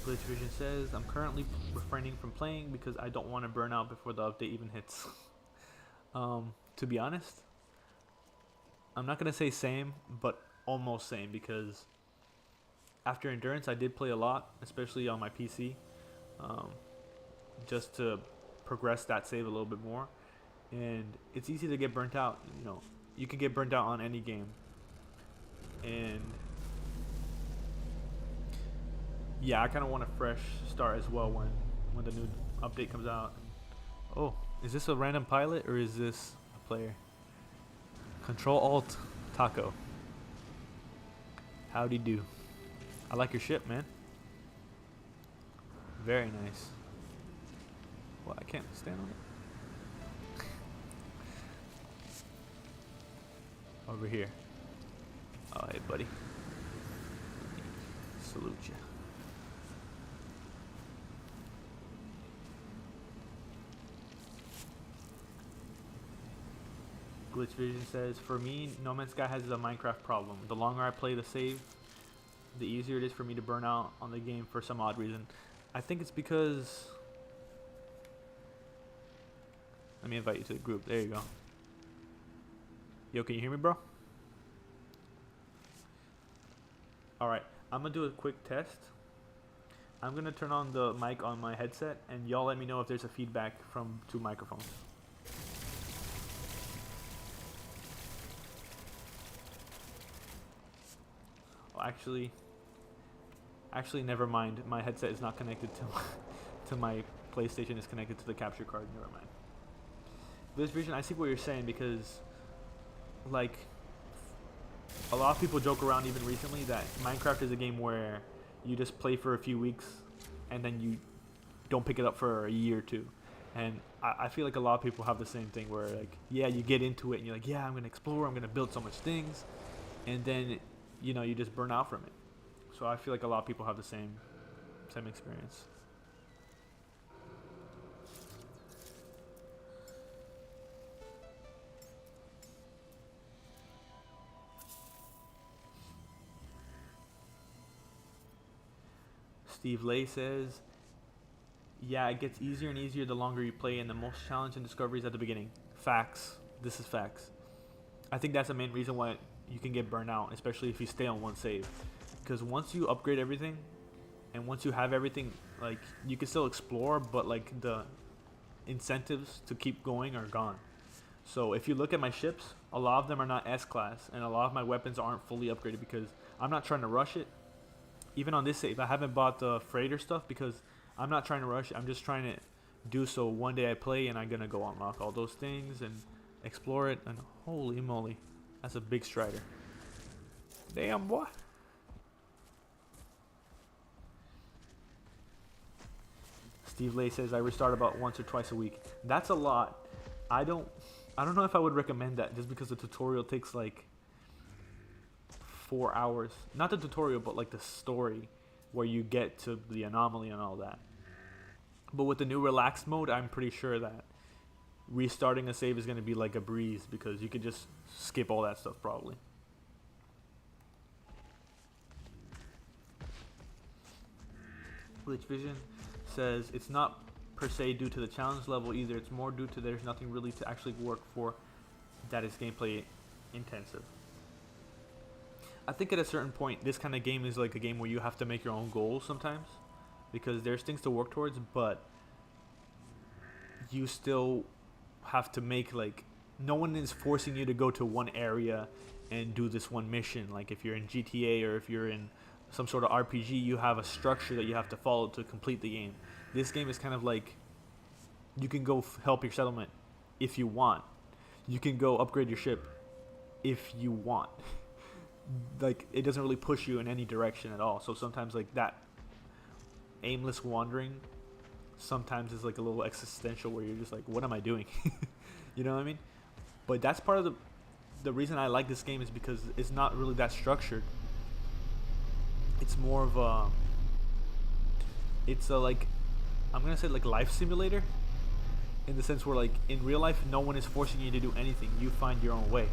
Glitch Vision says, I'm currently refraining from playing because I don't want to burn out before the update even hits. To be honest, I'm not going to say same, but almost same, because after Endurance I did play a lot, especially on my PC, just to progress that save a little bit more. And it's easy to get burnt out. You know, you can get burnt out on any game. And yeah, I kind of want a fresh start as well when when the new update comes out. Oh, is this a random pilot or is this a player? Control Alt Taco. Howdy do. I like your ship, man. Very nice. Well, I can't stand on it. Over here. Oh, hey, buddy. Salute you. Glitch Vision says, for me, No Man's Sky has a Minecraft problem. The longer I play the save, the easier it is for me to burn out on the game for some odd reason. I think it's because... Let me invite you to the group. There you go. Yo, can you hear me, bro? Alright, I'm going to do a quick test. I'm going to turn on the mic on my headset, and y'all let me know if there's a feedback from two microphones. Oh, actually, never mind. My headset is not connected to my PlayStation. It's connected to the capture card. Never mind. This Vision, I see what you're saying, because like a lot of people joke around even recently that Minecraft is a game where you just play for a few weeks and then you don't pick it up for a year or two. And I feel like a lot of people have the same thing where, like, yeah, you get into it and you're like, yeah, I'm gonna explore, I'm gonna build so much things, and then, you know, you just burn out from it. So I feel like a lot of people have the same experience. Steve Lay says, yeah, it gets easier and easier the longer you play, and the most challenging discoveries at the beginning. Facts. This is facts. I think that's the main reason why you can get burned out, especially if you stay on one save. Because once you upgrade everything, and once you have everything, like, you can still explore, but like the incentives to keep going are gone. So if you look at my ships, a lot of them are not S-class, and a lot of my weapons aren't fully upgraded because I'm not trying to rush it. Even on this save, I haven't bought the freighter stuff because I'm not trying to rush it. I'm just trying to do so one day I play and I'm going to go unlock all those things and explore it. And holy moly, that's a big strider. Damn, boy. Steve Lay says, I restart about once or twice a week. That's a lot. I don't know if I would recommend that, just because the tutorial takes like 4 hours. Not the tutorial, but like the story where you get to the anomaly and all that. But with the new relaxed mode, I'm pretty sure that restarting a save is going to be like a breeze, because you could just skip all that stuff probably. Glitch Vision says, it's not per se due to the challenge level either. It's more due to there's nothing really to actually work for that is gameplay intensive. I think at a certain point, this kind of game is like a game where you have to make your own goals sometimes, because there's things to work towards, but you still have to make, like, no one is forcing you to go to one area and do this one mission. Like if you're in GTA or if you're in some sort of RPG, you have a structure that you have to follow to complete the game. This game is kind of like, you can go help your settlement if you want. You can go upgrade your ship if you want. Like, it doesn't really push you in any direction at all. So sometimes, like, that aimless wandering sometimes is like a little existential, where you're just like, what am I doing? You know what I mean? But that's part of the reason I like this game, is because it's not really that structured. It's more of a, it's a, like, I'm gonna say like life simulator, in the sense where, like, in real life no one is forcing you to do anything. You find your own way.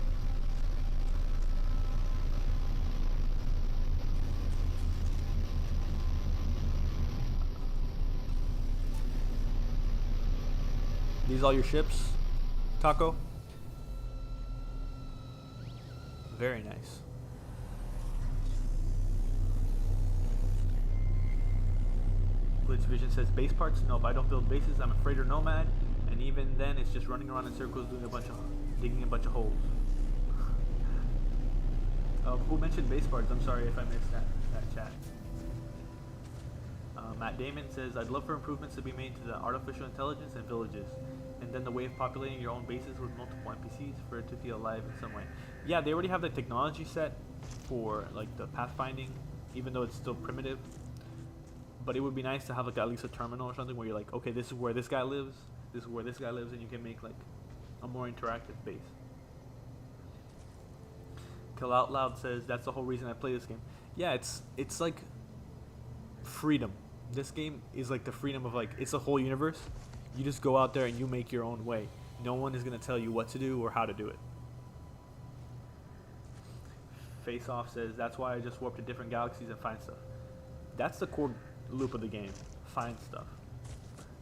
These all your ships, Taco? Very nice. Glitch Vision says, base parts? Nope, I don't build bases. I'm a freighter nomad, and even then it's just running around in circles digging a bunch of holes. Who mentioned base parts? I'm sorry if I missed that chat. Matt Damon says, I'd love for improvements to be made to the artificial intelligence in villages, and then the way of populating your own bases with multiple NPCs for it to feel alive in some way. Yeah, they already have the technology set for like the pathfinding, even though it's still primitive. But it would be nice to have like at least a terminal or something where you're like, okay, this is where this guy lives, this is where this guy lives, and you can make like a more interactive base. Kill Out Loud says, that's the whole reason I play this game. Yeah, it's like freedom. This game is like the freedom of like, it's a whole universe. You just go out there and you make your own way. No one is going to tell you what to do or how to do it. Face Off says, that's why I just warp to different galaxies and find stuff. That's the core loop of the game. Find stuff.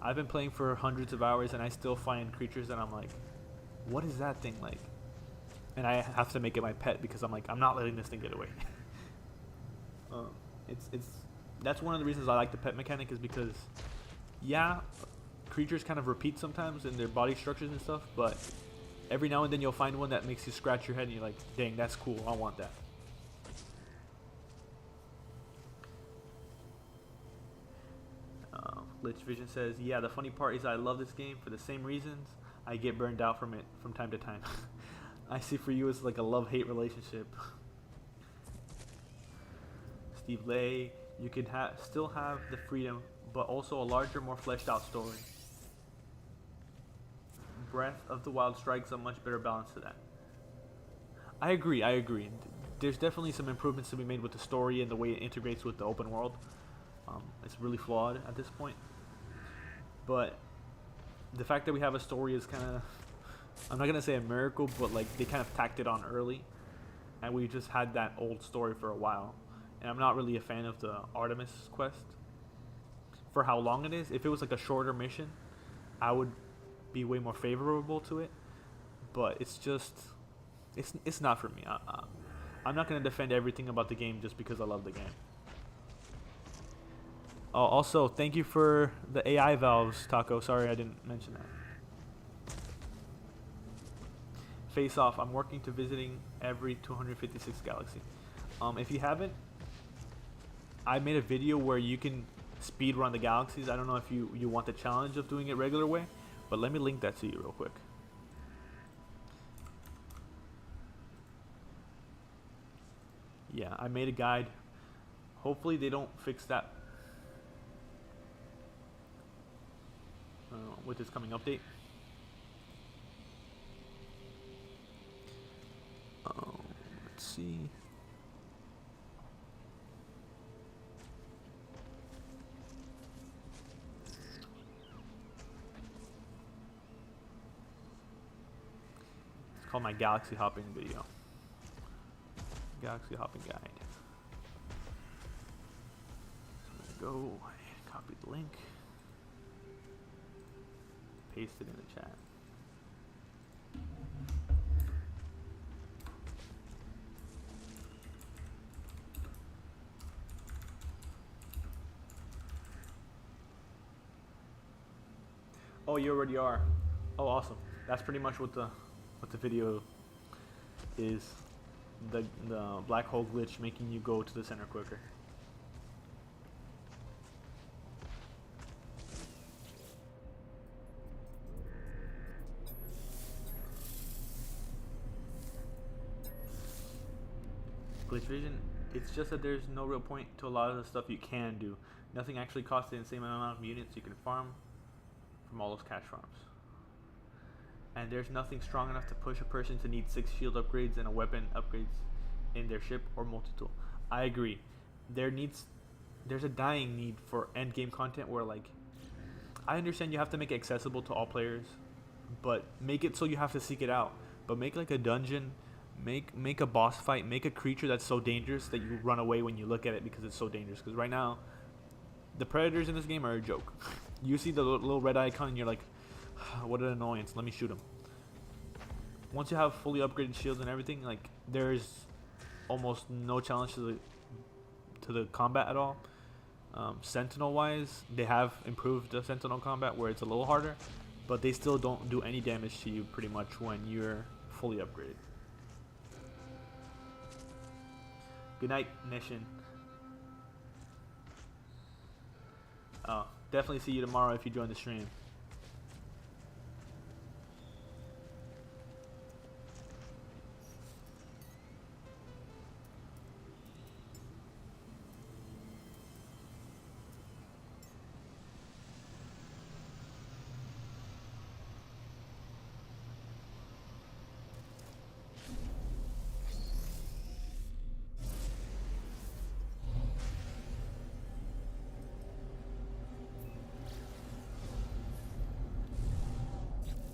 I've been playing for hundreds of hours and I still find creatures that I'm like, what is that thing like? And I have to make it my pet because I'm like, I'm not letting this thing get away. That's one of the reasons I like the pet mechanic, is because, yeah, creatures kind of repeat sometimes in their body structures and stuff, but every now and then you'll find one that makes you scratch your head and you're like, dang, that's cool, I want that. Lich Vision says, yeah, the funny part is I love this game for the same reasons I get burned out from it from time to time. I see for you it's like a love-hate relationship. Steve Lay, you can still have the freedom, but also a larger, more fleshed out story. Breath of the Wild strikes a much better balance to that. I agree. There's definitely some improvements to be made with the story and the way it integrates with the open world. It's really flawed at this point. But the fact that we have a story is kind of, I'm not going to say a miracle, but like they kind of tacked it on early. And we just had that old story for a while. And I'm not really a fan of the Artemis quest for how long it is. If it was like a shorter mission, I would be way more favorable to it. But it's just, it's not for me. I'm not going to defend everything about the game just because I love the game. Oh, also, thank you for the AI valves, Taco. Sorry I didn't mention that. Face Off, I'm working to visiting every 256 galaxy. If you haven't, I made a video where you can speed run the galaxies. I don't know if you want the challenge of doing it regular way, but let me link that to you real quick. Yeah, I made a guide. Hopefully they don't fix that with this coming update. Let's see. It's called my galaxy hopping video. Galaxy hopping guide. So I'm gonna go and copy the link. Paste it in the chat. Oh, you already are. Oh, awesome. That's pretty much what the video is. The black hole glitch making you go to the center quicker. Glitch Vision, it's just that there's no real point to a lot of the stuff you can do. Nothing actually costs the insane amount of units you can farm from all those cash farms. And there's nothing strong enough to push a person to need 6 shield upgrades and a weapon upgrades in their ship or multi-tool. I agree. There's a dying need for end game content where, like, I understand you have to make it accessible to all players, but make it so you have to seek it out. But make like a dungeon, make a boss fight, make a creature that's so dangerous that you run away when you look at it because it's so dangerous. Because right now, the predators in this game are a joke. You see the little red icon and you're like, what an annoyance, let me shoot him. Once you have fully upgraded shields and everything, like, there's almost no challenge to the combat at all. Sentinel wise, they have improved the Sentinel combat where it's a little harder, but they still don't do any damage to you pretty much when you're fully upgraded. Good night, Nation. Oh, definitely see you tomorrow if you join the stream.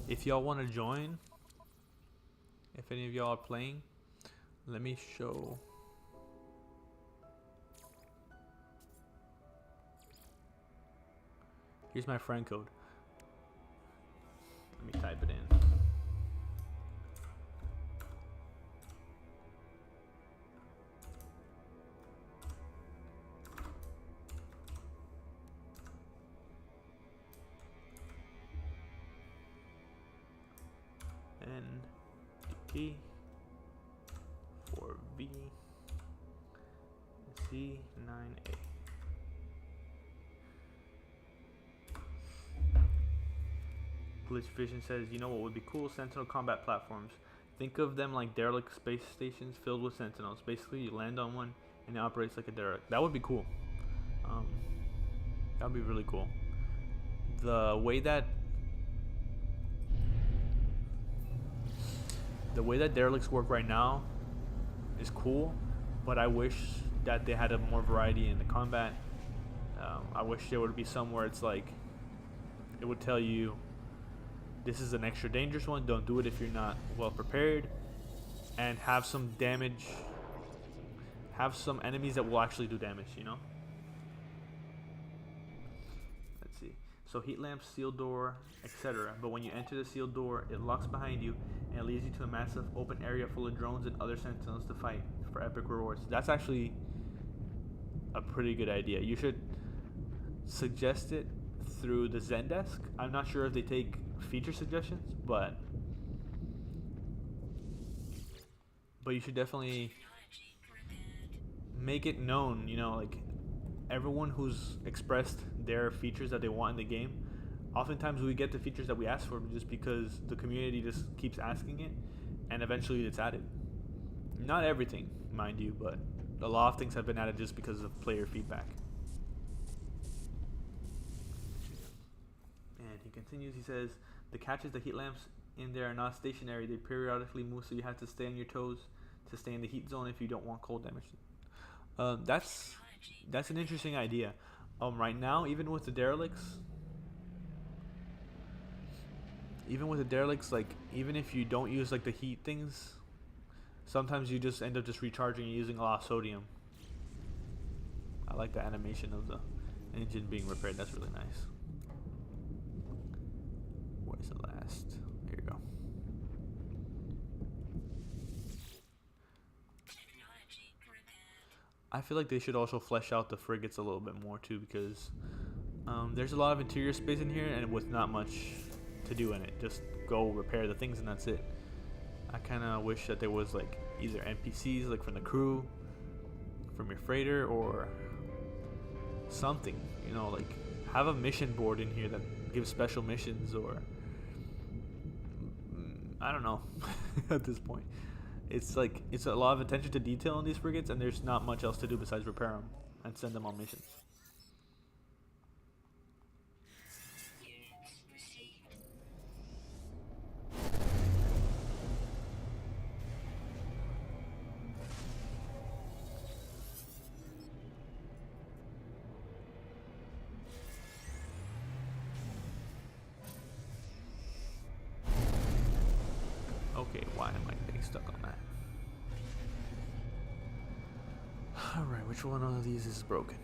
If y'all want to join, if any of y'all are playing, let me show. Here's my friend code. Let me type it in. NDT 4B C9A. Glitch Vision says, you know what would be cool? Sentinel combat platforms. Think of them like derelict space stations filled with sentinels. Basically, you land on one and it operates like a derelict. That would be cool. That would be really cool. The way that derelicts work right now is cool, but I wish that they had a more variety in the combat. I wish there would be some where it's like it would tell you this is an extra dangerous one, don't do it if you're not well prepared, and have some damage, have some enemies that will actually do damage, you know. Let's see. So heat lamps, sealed door, etc. But when you enter the sealed door, it locks behind you and it leads you to a massive open area full of drones and other sentinels to fight for epic rewards. That's actually a pretty good idea. You should suggest it through the Zendesk. I'm not sure if they take feature suggestions, but you should definitely make it known, you know, like everyone who's expressed their features that they want in the game, oftentimes we get the features that we ask for just because the community just keeps asking it and eventually it's added. Not everything, mind you, but a lot of things have been added just because of player feedback. And he continues, he says, the catch is the heat lamps in there are not stationary. They periodically move, so you have to stay on your toes to stay in the heat zone if you don't want cold damage. That's an interesting idea. Right now, even with the derelicts, like even if you don't use like the heat things, sometimes you just end up just recharging and using a lot of sodium. I like the animation of the engine being repaired. That's really nice. Where's the last? Here you go. I feel like they should also flesh out the frigates a little bit more too, because there's a lot of interior space in here and with not much to do in it. Just go repair the things and that's it. I kind of wish that there was like either NPCs like from the crew, from your freighter, or something, you know, like have a mission board in here that gives special missions, or I don't know. At this point, it's like it's a lot of attention to detail on these frigates, and there's not much else to do besides repair them and send them on missions. Okay, why am I getting stuck on that? Alright, which one of these is broken?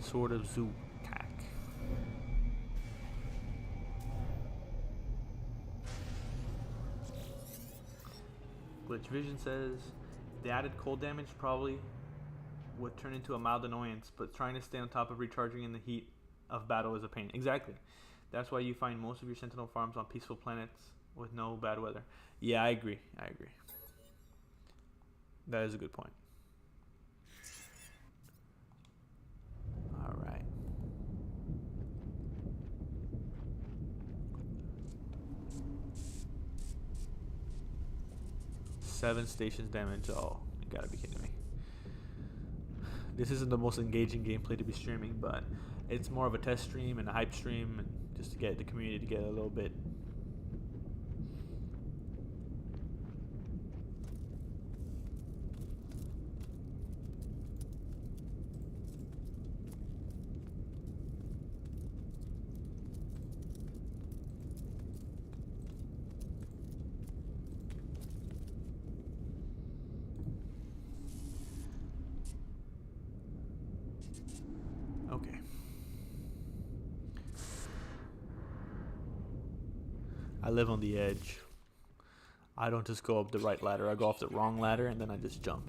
Sword of Zukak. Glitch Vision says, the added cold damage probably would turn into a mild annoyance, but trying to stay on top of recharging in the heat of battle is a pain. Exactly. That's why you find most of your sentinel farms on peaceful planets with no bad weather. Yeah, I agree. That is a good point. 7 stations damage. Oh, you gotta be kidding me. This isn't the most engaging gameplay to be streaming, but it's more of a test stream and a hype stream, and just to get the community together a little bit. Okay. I live on the edge. I don't just go up the right ladder. I go off the wrong ladder and then I just jump.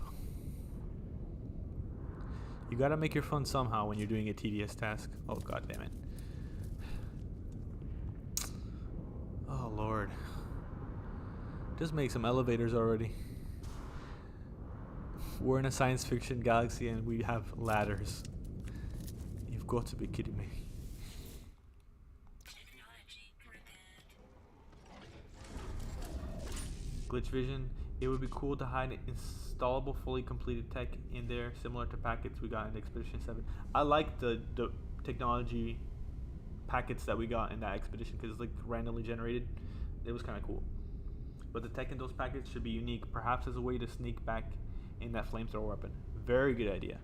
You gotta make your fun somehow when you're doing a tedious task. Oh, god damn it. Oh, Lord. Just make some elevators already. We're in a science fiction galaxy and we have ladders. You've got to be kidding me. Glitch vision. It would be cool to hide installable, fully completed tech in there, similar to packets we got in Expedition 7. I like the technology packets that we got in that expedition because it's like randomly generated. It was kind of cool. But the tech in those packets should be unique, perhaps as a way to sneak back in that flamethrower weapon. Very good idea.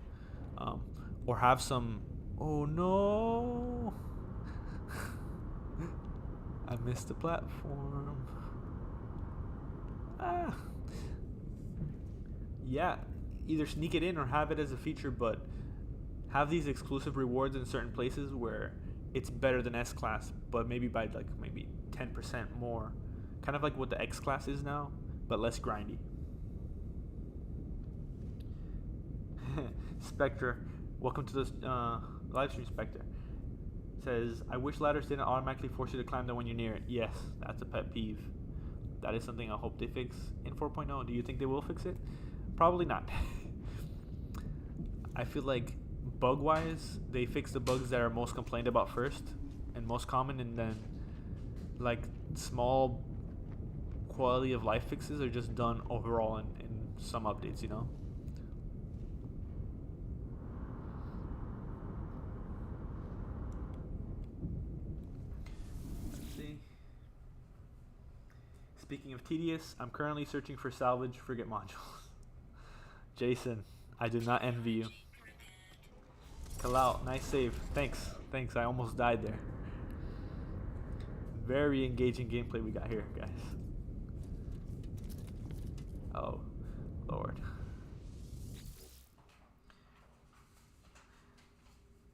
Or have some... Oh no! I missed the platform. Ah. Yeah, either sneak it in or have it as a feature, but have these exclusive rewards in certain places where it's better than S-Class, but maybe by like maybe 10% more. Kind of like what the X-Class is now, but less grindy. Spectre, welcome to this live stream, Spectre. Says, I wish ladders didn't automatically force you to climb them when you're near it. Yes, that's a pet peeve. That is something I hope they fix in 4.0. Do you think they will fix it? Probably not. I feel like bug-wise, they fix the bugs that are most complained about first and most common, and then like small quality of life fixes are just done overall in some updates, you know? Speaking of tedious, I'm currently searching for salvage frigate modules. Jason, I do not envy you. Kalal, nice save. Thanks. Thanks, I almost died there. Very engaging gameplay we got here, guys. Oh, Lord.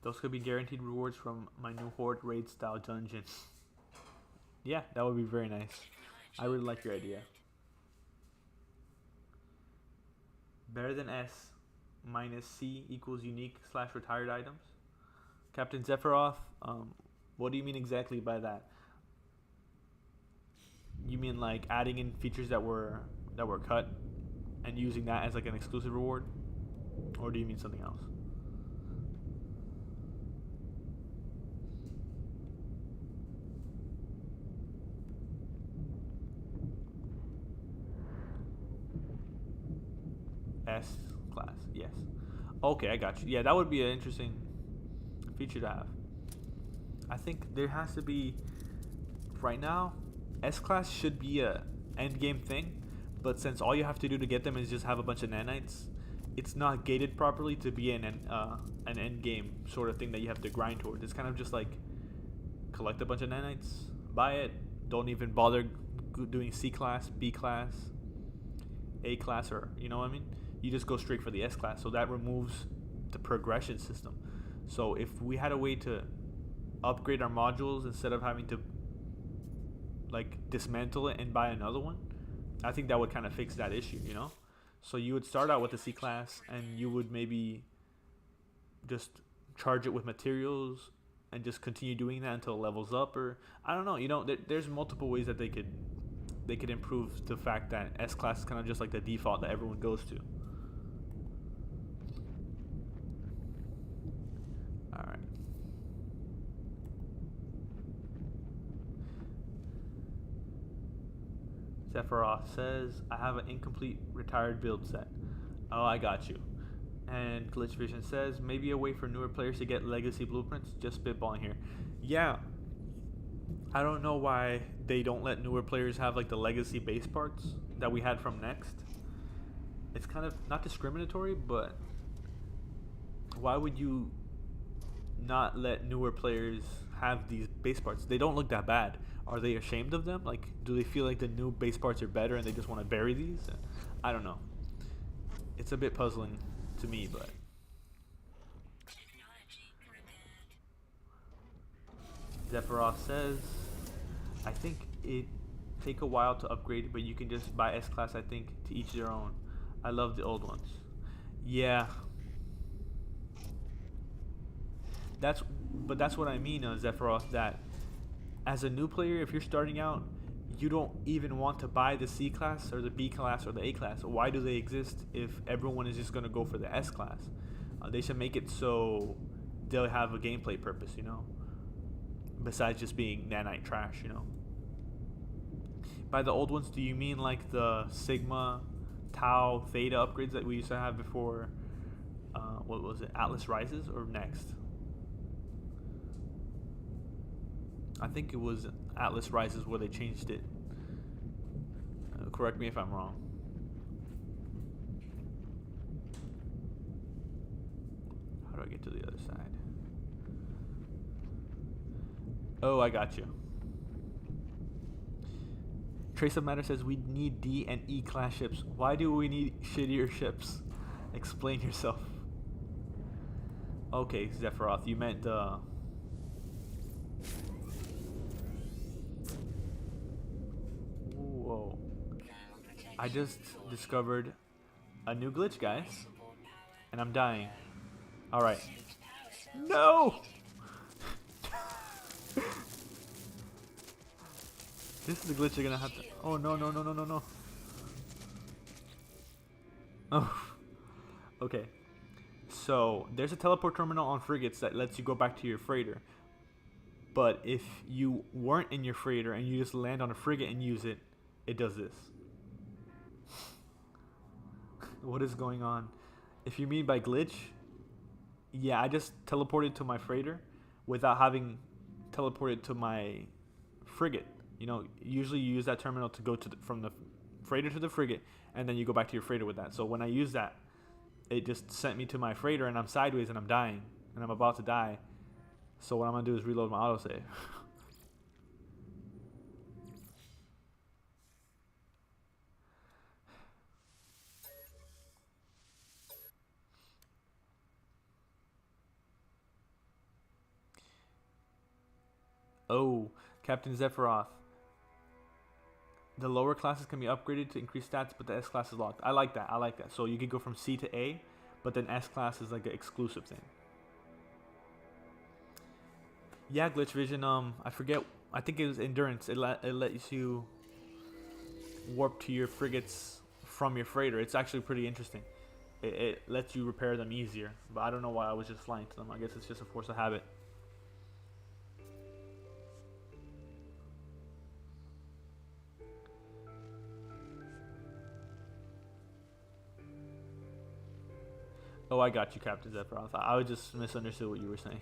Those could be guaranteed rewards from my new Horde raid style dungeon. Yeah, that would be very nice. I really like your idea. Better than S minus C equals unique / retired items. Captain Zephyroth, what do you mean exactly by that? You mean like adding in features that were cut and using that as like an exclusive reward? Or do you mean something else? S-Class, yes. Okay, I got you. Yeah, that would be an interesting feature to have. I think there has to be, right now, S-Class should be a end game thing, but since all you have to do to get them is just have a bunch of nanites, it's not gated properly to be an end game sort of thing that you have to grind towards. It's kind of just like collect a bunch of nanites, buy it, don't even bother doing C-Class, B-Class, A-Class, or you know what I mean? You just go straight for the S-Class, so that removes the progression system. So if we had a way to upgrade our modules instead of having to like dismantle it and buy another one, I think that would kind of fix that issue, you know? So you would start out with the C-Class and you would maybe just charge it with materials and just continue doing that until it levels up, or I don't know, you know, there's multiple ways that they could improve the fact that S-Class is kind of just like the default that everyone goes to. Alright. Sephiroth says, I have an incomplete retired build set. Oh, I got you. And Glitch Vision says, maybe a way for newer players to get legacy blueprints. Just spitballing here. Yeah, I don't know why they don't let newer players have like the legacy base parts that we had from Next. It's kind of not discriminatory, but why would you not let newer players have these base parts? They don't look that bad. Are they ashamed of them? Like, do they feel like the new base parts are better and they just want to bury these? I don't know. It's a bit puzzling to me, but Sephiroth says, I think it take a while to upgrade, but you can just buy S-Class, I think, to each their own. I love the old ones. Yeah. That's what I mean, Sephiroth, that as a new player, if you're starting out, you don't even want to buy the C class or the B class or the A class. Why do they exist if everyone is just going to go for the S class? They should make it so they'll have a gameplay purpose, you know, besides just being nanite trash, you know. By the old ones, do you mean like the Sigma, Tau, Theta upgrades that we used to have before, what was it, Atlas Rises or Next? I think it was Atlas Rises where they changed it. Correct me if I'm wrong. How do I get to the other side? Oh, I got you. Trace of Matter says we need D and E class ships. Why do we need shittier ships? Explain yourself. Okay, Sephiroth, you meant the... Whoa. I just discovered a new glitch, guys. And I'm dying. Alright. No! This is the glitch you're gonna have to... Oh, no, no, no, no, no, no. Oh. Okay. So, there's a teleport terminal on frigates that lets you go back to your freighter. But if you weren't in your freighter and you just land on a frigate and use it, it does this. What is going on? If you mean by glitch, yeah, I just teleported to my freighter without having teleported to my frigate. You know, usually you use that terminal to go to from the freighter to the frigate, and then you go back to your freighter with that. So when I use that, it just sent me to my freighter, and I'm sideways, and I'm dying, and I'm about to die. So what I'm gonna do is reload my autosave. Oh, Captain Sephiroth. The lower classes can be upgraded to increase stats, but the S class is locked. I like that. I like that. So you could go from C to A, but then S class is like an exclusive thing. Yeah, Glitch Vision. I forget. I think it was Endurance. It lets you warp to your frigates from your freighter. It's actually pretty interesting. It lets you repair them easier. But I don't know why I was just flying to them. I guess it's just a force of habit. Oh, I got you, Captain Sephiroth. I just misunderstood what you were saying.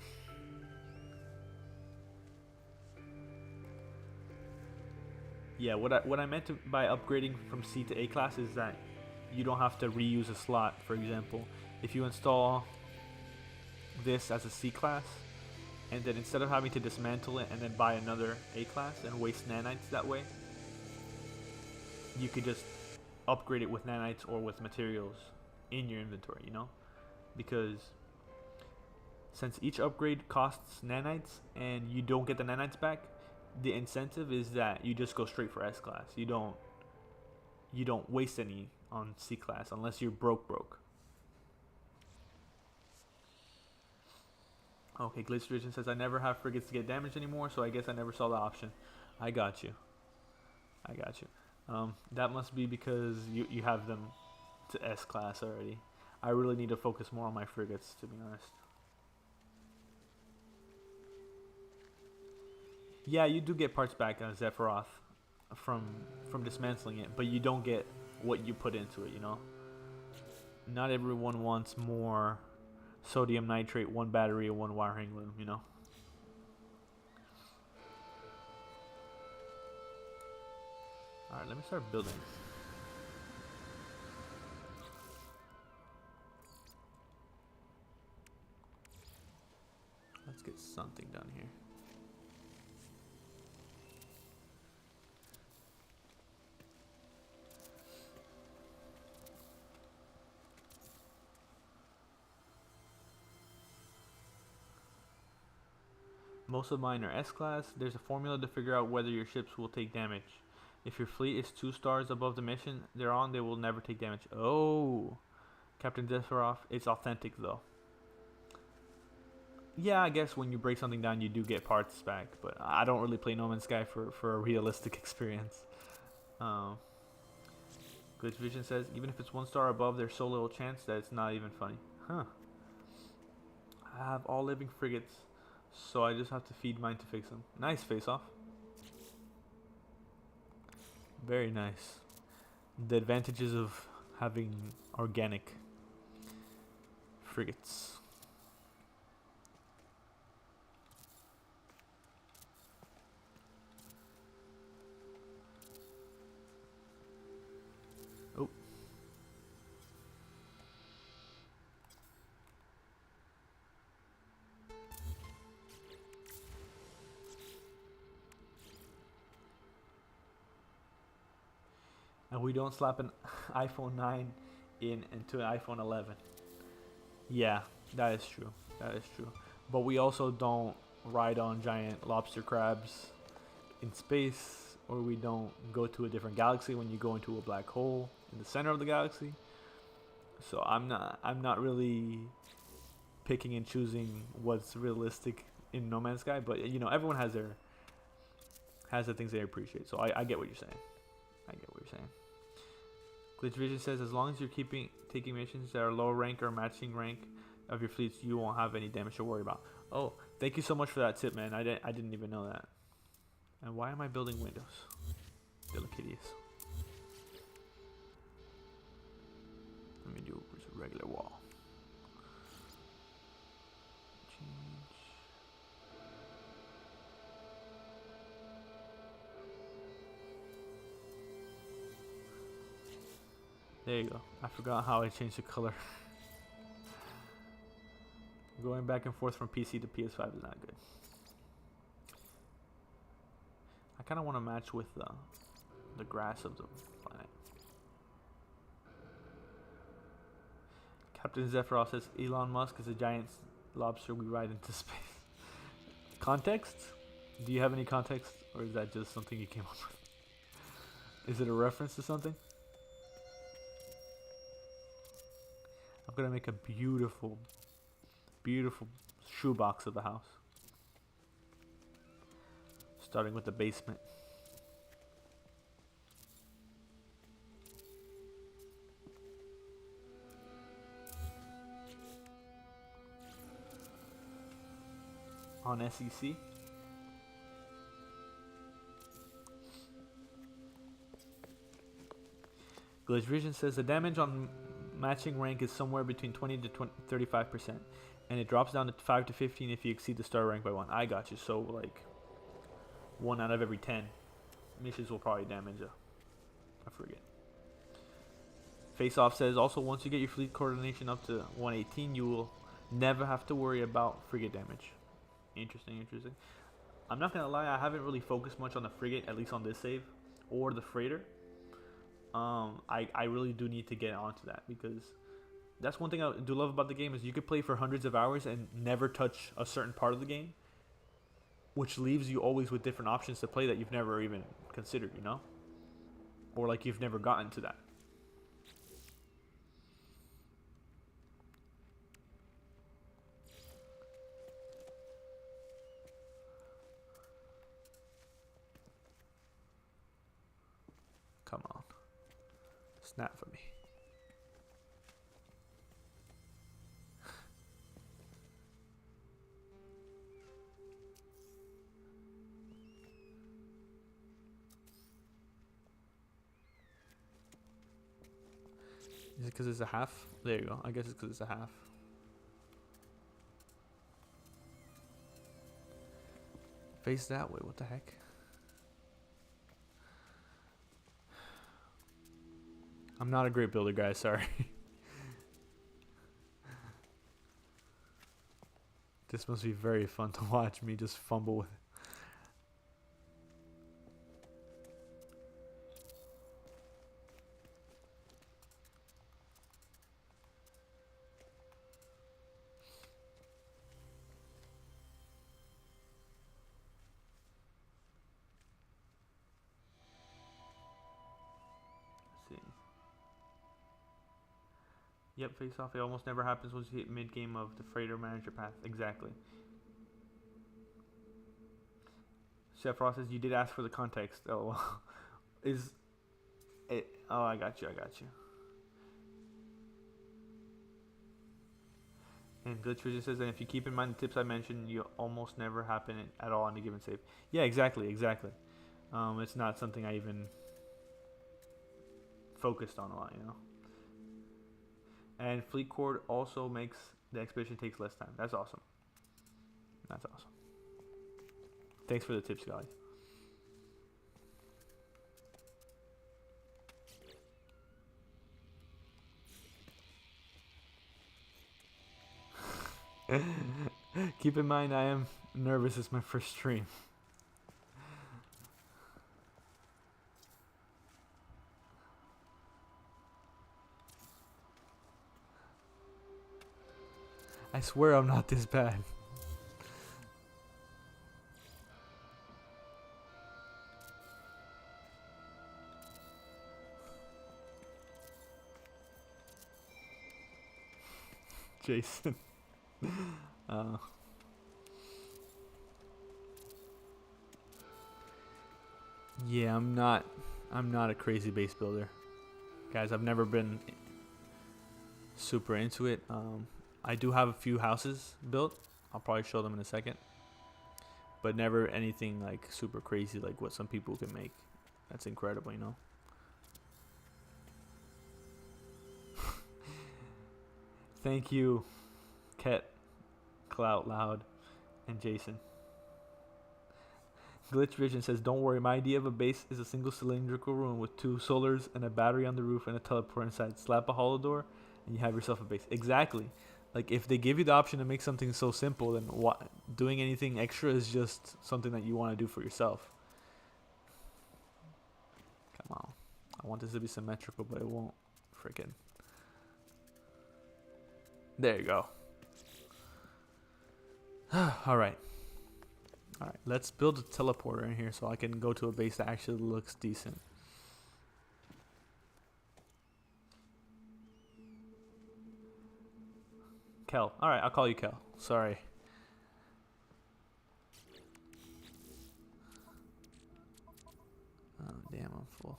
Yeah, what I meant by upgrading from C to A class is that you don't have to reuse a slot. For example, if you install this as a C class, and then instead of having to dismantle it and then buy another A class and waste nanites that way, you could just upgrade it with nanites or with materials in your inventory, you know? Because since each upgrade costs nanites and you don't get the nanites back, the incentive is that you just go straight for S class. You don't waste any on C class unless you're broke. Okay, Glitch Vision says I never have frigates to get damaged anymore, so I guess I never saw the option. I got you. That must be because you have them to S class already. I really need to focus more on my frigates, to be honest. Yeah, you do get parts back on Sephiroth. from dismantling it, but you don't get what you put into it, you know? Not everyone wants more sodium nitrate, one battery, and one wiring loom, you know? Alright, let me start building. Let's get something done here. Most of mine are S-Class. There's a formula to figure out whether your ships will take damage. If your fleet is 2 stars above the mission they're on, they will never take damage. Oh, Captain Zephyroff. It's authentic though. Yeah, I guess when you break something down, you do get parts back, but I don't really play No Man's Sky for a realistic experience. Glitch Vision says, even if it's 1 star above, there's so little chance that it's not even funny. Huh. I have all living frigates, so I just have to feed mine to fix them. Nice, Face Off. Very nice. The advantages of having organic frigates. Oh. And we don't slap an iPhone 9 into an iPhone 11. Yeah, that is true. That is true. But we also don't ride on giant lobster crabs in space, or we don't go to a different galaxy when you go into a black hole in the center of the galaxy. So I'm not really picking and choosing what's realistic in No Man's Sky, but you know, everyone has the things they appreciate. So I get what you're saying. I get what you're saying. Glitch Vision says, as long as you're taking missions that are low rank or matching rank of your fleets, you won't have any damage to worry about. Oh, thank you so much for that tip, man. I didn't even know that. And why am I building windows? Delicateous. Let me do a regular wall. Change. There you go. I forgot how I changed the color. Going back and forth from PC to PS5 is not good. I kind of want to match with the grass of the planet. Captain Zephyros says Elon Musk is a giant lobster we ride into space. Context? Do you have any context, or is that just something you came up with? Is it a reference to something? I'm gonna make a beautiful, beautiful shoebox of the house. Starting with the basement. On SEC. Glitch Vision says the damage on matching rank is somewhere between 20 to 35%, and it drops down to 5 to 15 if you exceed the star rank by 1. I got you. So like 1 out of every 10 missions will probably damage a frigate. Face Off says also once you get your fleet coordination up to 118, you will never have to worry about frigate damage. Interesting, interesting. I'm not gonna lie, I haven't really focused much on the frigate, at least on this save, or the freighter. I really do need to get onto that, because that's one thing I do love about the game is you could play for hundreds of hours and never touch a certain part of the game, which leaves you always with different options to play that you've never even considered, you know? Or like you've never gotten to that. Come on. Snap for me. because it's a half? There you go. I guess it's because it's a half. Face that way. What the heck? I'm not a great builder, guys. Sorry. This must be very fun to watch me just fumble with it. Yep, face off. It almost never happens once you hit mid game of the freighter manager path. Exactly. Chef Ross says you did ask for the context. Oh, is it? Oh, I got you. I got you. And Glitch just says, and if you keep in mind the tips I mentioned, you almost never happen at all on a given save. Yeah, exactly, exactly. It's not something I even focused on a lot, you know. And Fleet Cord also makes the expedition takes less time. That's awesome. That's awesome. Thanks for the tips, guys. Keep in mind, I am nervous. It's my first stream. I swear I'm not this bad. Jason. Yeah, I'm not a crazy base builder. Guys, I've never been super into it. I do have a few houses built. I'll probably show them in a second. But never anything like super crazy like what some people can make. That's incredible, you know. Thank you, Ket, Clout Loud, and Jason. Glitch Vision says, don't worry, my idea of a base is a single cylindrical room with 2 solars and a battery on the roof and a teleport inside. Slap a hollow door and you have yourself a base. Exactly. Like, if they give you the option to make something so simple, then doing anything extra is just something that you want to do for yourself. Come on. I want this to be symmetrical, but it won't. Freaking. There you go. Alright. Alright, let's build a teleporter in here so I can go to a base that actually looks decent. Kel. Alright, I'll call you Kel. Sorry. Oh, damn, I'm full.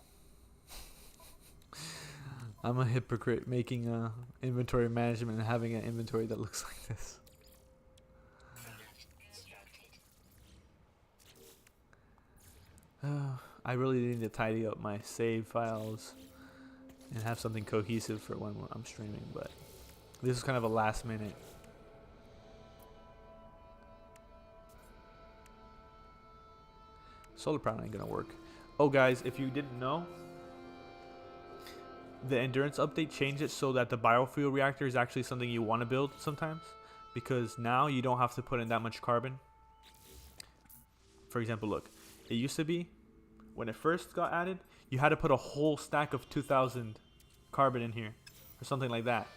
I'm a hypocrite making inventory management and having an inventory that looks like this. I really need to tidy up my save files and have something cohesive for when I'm streaming, but this is kind of a last minute. Solar panel ain't gonna work. Oh guys, if you didn't know, the endurance update changed it so that the biofuel reactor is actually something you want to build sometimes, because now you don't have to put in that much carbon. For example, look, it used to be when it first got added, you had to put a whole stack of 2,000 carbon in here or something like that.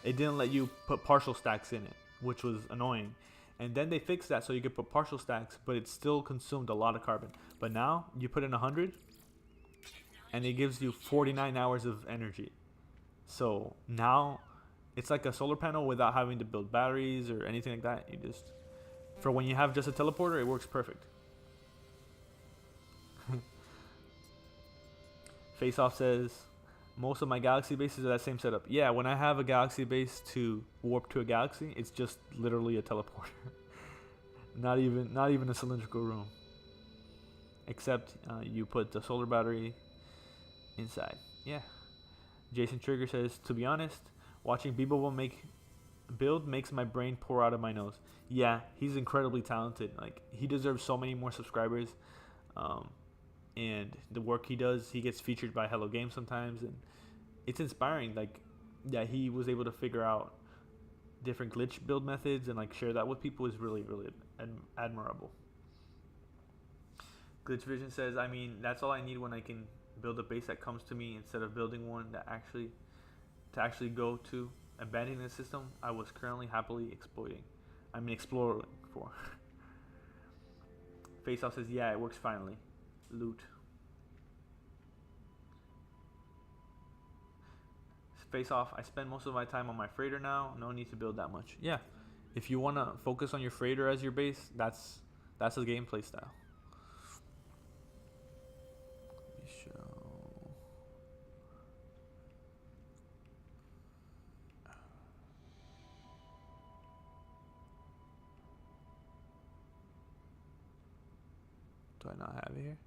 It didn't let you put partial stacks in it, which was annoying. And then they fixed that so you could put partial stacks, but it still consumed a lot of carbon. But now you put in 100 and it gives you 49 hours of energy. So now it's like a solar panel without having to build batteries or anything like that. You just, for when you have just a teleporter, it works perfect. Face Off says, most of my galaxy bases are that same setup. Yeah, when I have a galaxy base to warp to a galaxy, it's just literally a teleporter. not even a cylindrical room. Except you put the solar battery inside. Yeah. Jason Trigger says, to be honest, watching Bebo build makes my brain pour out of my nose. Yeah, he's incredibly talented. Like, he deserves so many more subscribers. And the work he does, he gets featured by Hello Games sometimes, and it's inspiring. Like, yeah, he was able to figure out different glitch build methods and like share that with people is really, really admirable. Glitch Vision says, I mean, that's all I need when I can build a base that comes to me instead of building one that actually go to abandoning the system I was currently happily exploring for. Face Off says, yeah, it works finally. Loot. Face Off, I spend most of my time on my freighter now. No need to build that much. Yeah, if you want to focus on your freighter as your base, that's a gameplay style. Let me show. Do I not have it here?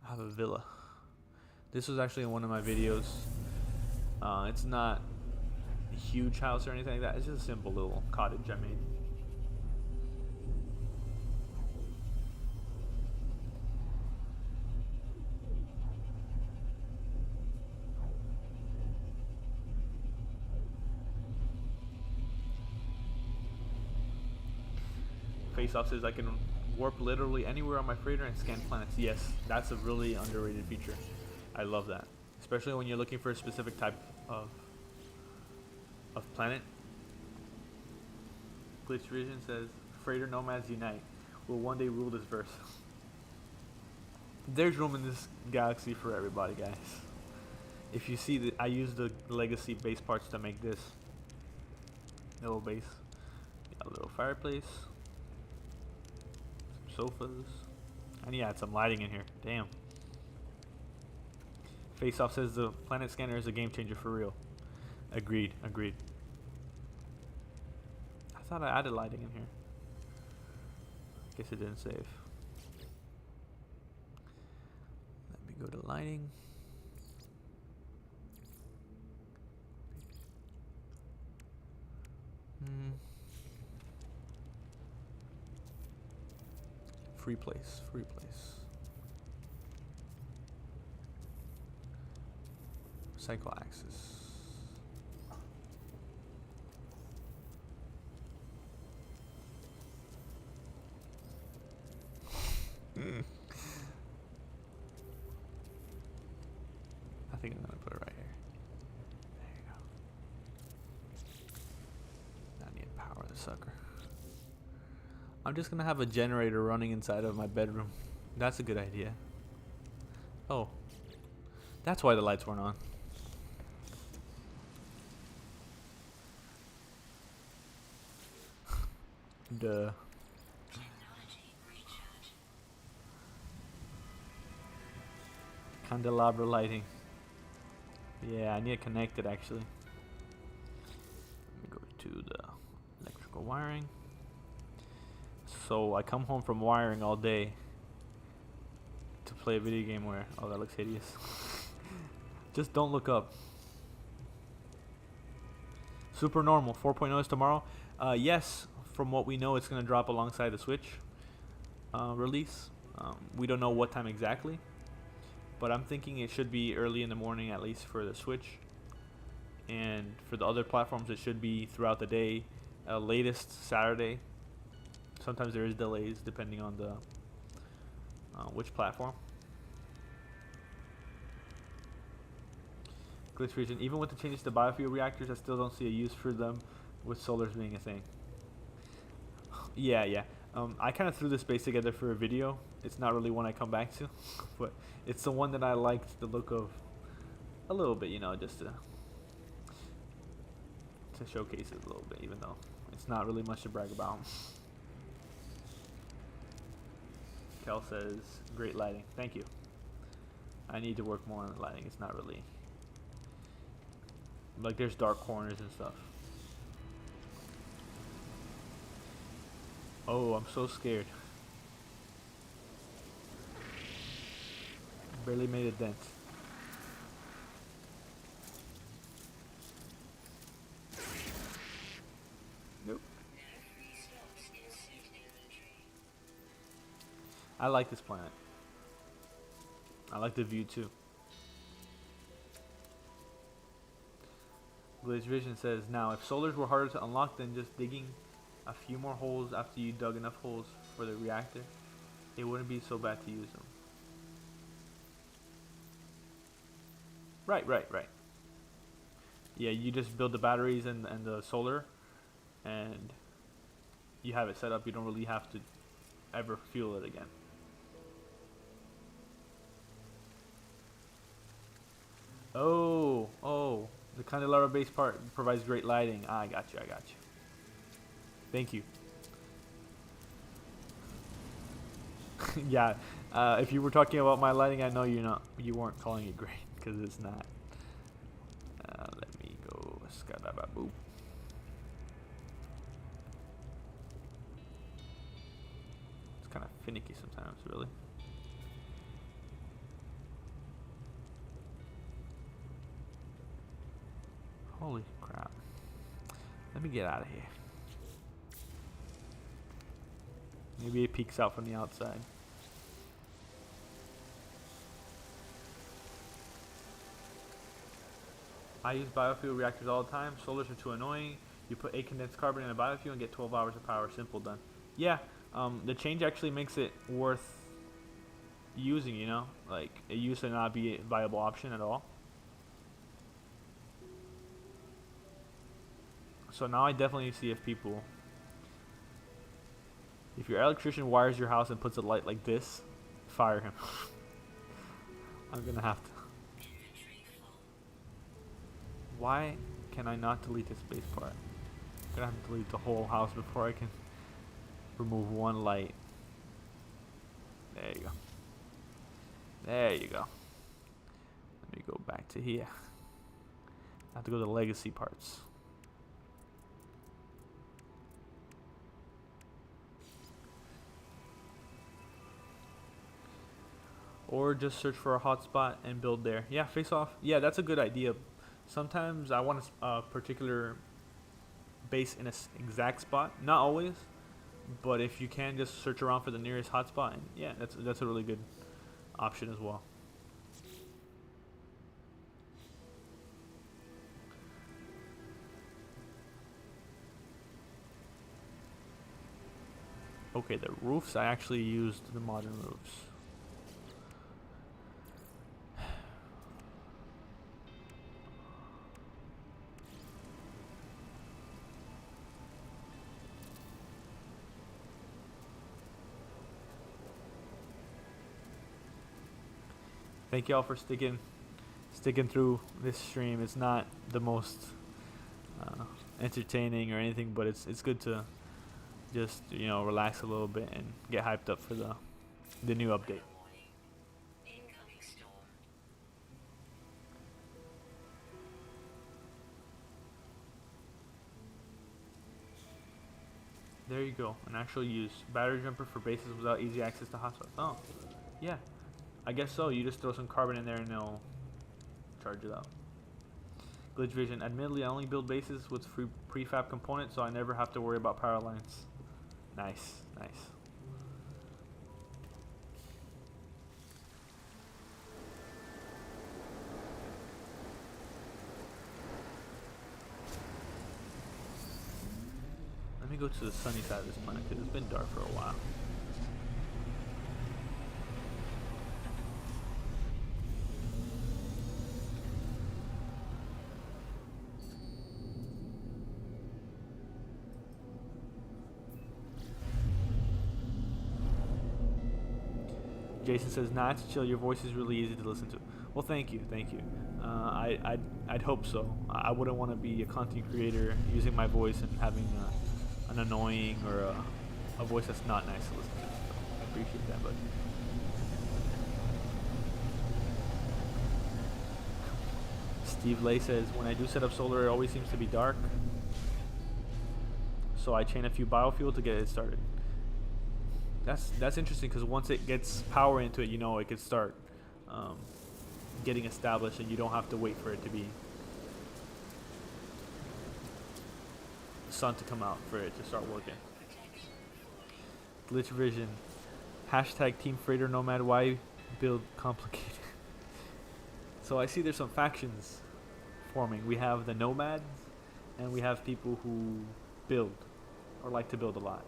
I have a villa. This was actually in one of my videos. It's not a huge house or anything like that. It's just a simple little cottage I made. Face Off says I can warp literally anywhere on my freighter and scan planets. Yes, that's a really underrated feature. I love that, especially when you're looking for a specific type of planet. Glitch Vision says, Freighter Nomads Unite will one day rule this verse. There's room in this galaxy for everybody, guys. If you see that I use the legacy base parts to make this little base. Got a little fireplace, some sofas. I need to add some lighting in here. Damn. Face Off says the planet scanner is a game changer for real. Agreed. I thought I added lighting in here. Guess it didn't save. Let me go to lighting. Free place. Cycle axis. I think I'm gonna put it right here. There you go. I need to power the sucker. I'm just gonna have a generator running inside of my bedroom. That's a good idea. Oh, that's why the lights weren't on. Duh. Candelabra lighting. Yeah, I need to connect it actually. Let me go to the electrical wiring. So I come home from wiring all day to play a video game where, oh, that looks hideous. Just don't look up. Super Normal 4.0 is tomorrow. Yes, from what we know, it's going to drop alongside the Switch release. We don't know what time exactly, but I'm thinking it should be early in the morning, at least for the Switch. And for the other platforms, it should be throughout the day, latest Saturday. Sometimes there is delays depending on the which platform. Glitch Vision, even with the changes to biofuel reactors, I still don't see a use for them with solars being a thing. Yeah. I kind of threw this base together for a video. It's not really one I come back to, but it's the one that I liked the look of a little bit, just to showcase it a little bit, even though it's not really much to brag about. Kel says, great lighting. Thank you. I need to work more on the lighting. It's not really, like, there's dark corners and stuff. Oh, I'm so scared. Barely made a dent. I like this planet. I like the view too. Glitch Vision says, now if solars were harder to unlock than just digging a few more holes after you dug enough holes for the reactor, it wouldn't be so bad to use them. Right. Yeah, you just build the batteries and the solar, and you have it set up. You don't really have to ever fuel it again. Oh, the Candelabra base part provides great lighting. I got you. Thank you. Yeah, if you were talking about my lighting, I know you weren't calling it great, because it's not. Let me go. Skadababoop. It's kind of finicky sometimes, really. Holy crap. Let me get out of here. Maybe it peeks out from the outside. I use biofuel reactors all the time. Solars are too annoying. You put 8 condensed carbon in a biofuel and get 12 hours of power. Simple, done. Yeah, the change actually makes it worth using, you know? Like, it used to not be a viable option at all. So now I definitely see if people... If your electrician wires your house and puts a light like this, fire him. I'm gonna have to. Why can I not delete this base part? I'm gonna have to delete the whole house before I can remove one light. There you go. There you go. Let me go back to here. I have to go to the legacy parts. Or just search for a hotspot and build there. Yeah, face off. Yeah, that's a good idea. Sometimes I want a particular base in an exact spot. Not always, but if you can, just search around for the nearest hotspot. And yeah, that's a really good option as well. Okay, the roofs, I actually used the modern roofs. Thank y'all for sticking through this stream. It's not the most entertaining or anything, but it's good to just, you know, relax a little bit and get hyped up for the new update. There you go. An actual use. Battery jumper for bases without easy access to hotspots. Oh, yeah. I guess so. You just throw some carbon in there and they'll charge it up. Glitch Vision. Admittedly, I only build bases with free prefab components, so I never have to worry about power lines. Nice. Let me go to the sunny side of this planet because it's been dark for a while. Jason says, nah, it's chill. Your voice is really easy to listen to. Well, thank you. I'd hope so. I wouldn't want to be a content creator using my voice and having an annoying or a voice that's not nice to listen to. So I appreciate that, but Steve Lay says, when I do set up solar, it always seems to be dark. So I chain a few biofuel to get it started. That's interesting because once it gets power into it, you know, it could start getting established, and you don't have to wait for it to be the sun to come out for it to start working. Glitch Vision. Hashtag Team Freighter Nomad. Why build complicated? So I see there's some factions forming. We have the nomads, and we have people who build or like to build a lot.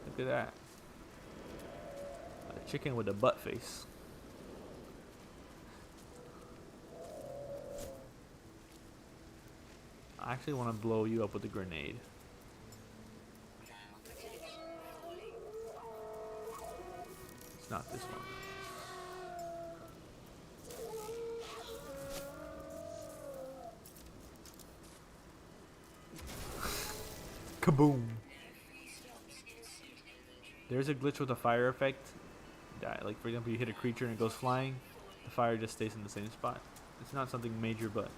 Look at that. A chicken with a butt face. I actually want to blow you up with a grenade. It's not this one. Kaboom. There's a glitch with a fire effect. Like for example, you hit a creature and it goes flying. The fire just stays in the same spot. It's not something major, but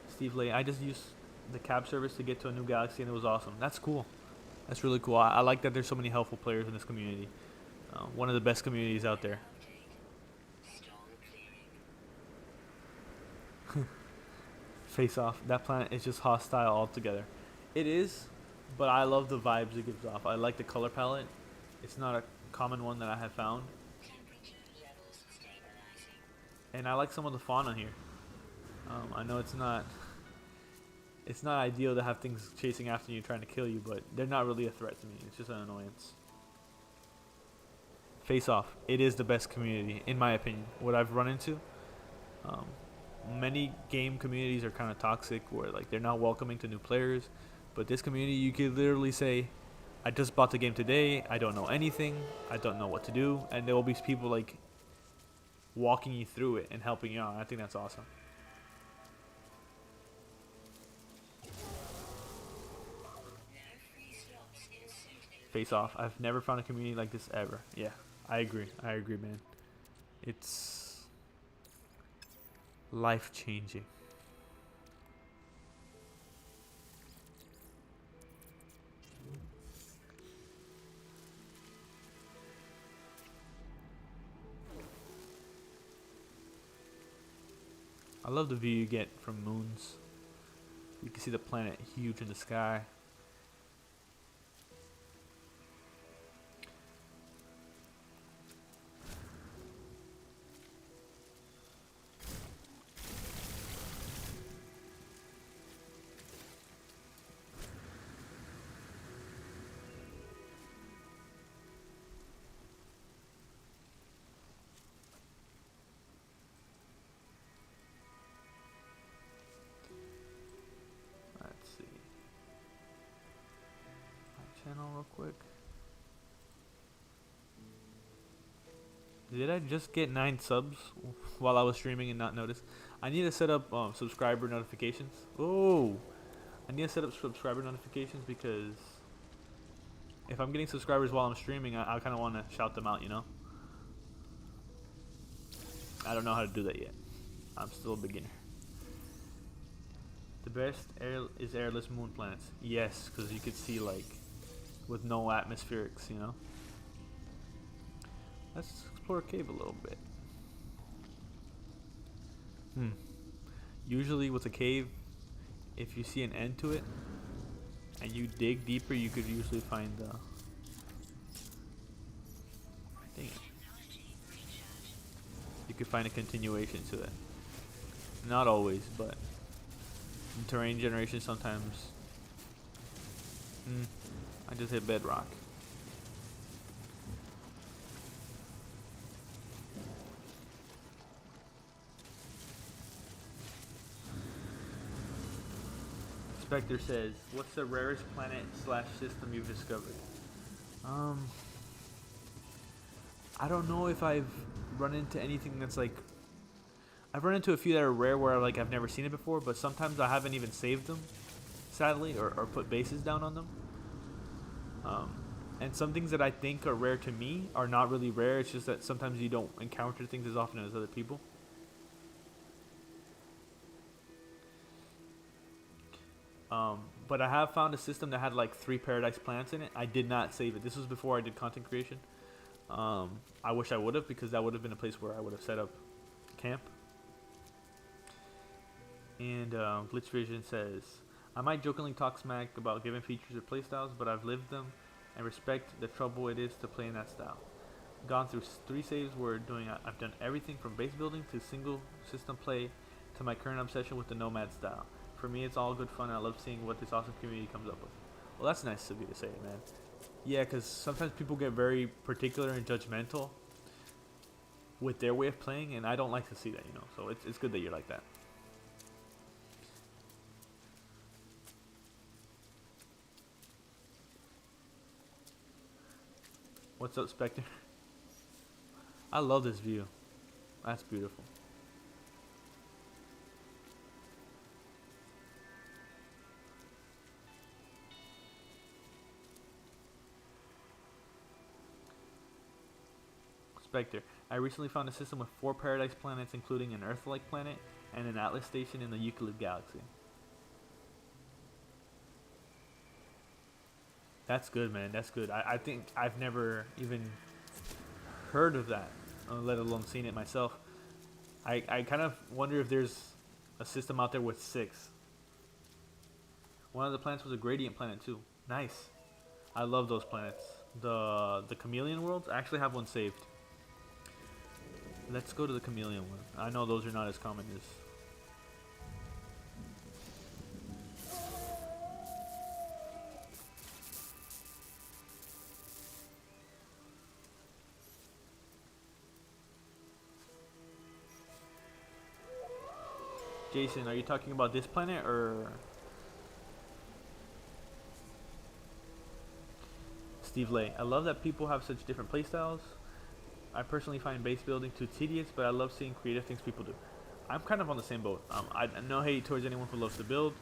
Steve Lay, I just used the cab service to get to a new galaxy and it was awesome. That's cool. That's really cool. I like that there's so many helpful players in this community. One of the best communities out there. Face off. That planet is just hostile altogether. It is, but I love the vibes it gives off. I like the color palette. It's not a common one that I have found. And I like some of the fauna here. I know it's not ideal to have things chasing after you trying to kill you, but they're not really a threat to me. It's just an annoyance. Face off. It is the best community, in my opinion. What I've run into. Many game communities are kind of toxic, where like they're not welcoming to new players. But this community, you could literally say, I just bought the game today. I don't know anything. I don't know what to do. And there will be people like walking you through it and helping you out. I think that's awesome. Face off. I've never found a community like this ever. Yeah, I agree, man. It's life-changing. I love the view you get from moons. You can see the planet huge in the sky. Channel real quick. Did I just get 9 subs while I was streaming and not notice? I need to set up subscriber notifications. Oh, I need to set up subscriber notifications because if I'm getting subscribers while I'm streaming, I kind of want to shout them out, you know? I don't know how to do that yet. I'm still a beginner. The best is airless moon planets. Yes, because you could see like with no atmospherics, you know. Let's explore a cave a little bit. Usually with a cave, if you see an end to it and you dig deeper, you could usually find you could find a continuation to it. Not always, but in terrain generation sometimes. I just hit bedrock. Spectre says, what's the rarest planet / system you've discovered? I don't know if I've run into anything that's like, I've run into a few that are rare where like I've never seen it before, but sometimes I haven't even saved them, sadly, or put bases down on them. And some things that I think are rare to me are not really rare. It's just that sometimes you don't encounter things as often as other people. But I have found a system that had like 3 paradise planets in it. I did not save it. This was before I did content creation. I wish I would have, because that would have been a place where I would have set up camp. And Glitch Vision says, I might jokingly talk smack about given features or playstyles, but I've lived them and respect the trouble it is to play in that style. Gone through 3 saves where I've done everything from base building to single system play to my current obsession with the nomad style. For me, it's all good fun. I love seeing what this awesome community comes up with. Well, that's nice of you to say, man. Yeah, because sometimes people get very particular and judgmental with their way of playing, and I don't like to see that, you know. So it's good that you're like that. What's up, Spectre? I love this view. That's beautiful. Spectre, I recently found a system with 4 paradise planets, including an Earth-like planet and an Atlas station in the Euclid galaxy. That's good, man. That's good. I think I've never even heard of that, let alone seen it myself. I kind of wonder if there's a system out there with 6. One of the planets was a gradient planet too. Nice. I love those planets. The chameleon worlds, I actually have one saved. Let's go to the chameleon one. I know those are not as common as... Jason, are you talking about this planet or... Steve Lay, I love that people have such different playstyles. I personally find base building too tedious, but I love seeing creative things people do. I'm kind of on the same boat. I no hate towards anyone who loves to build.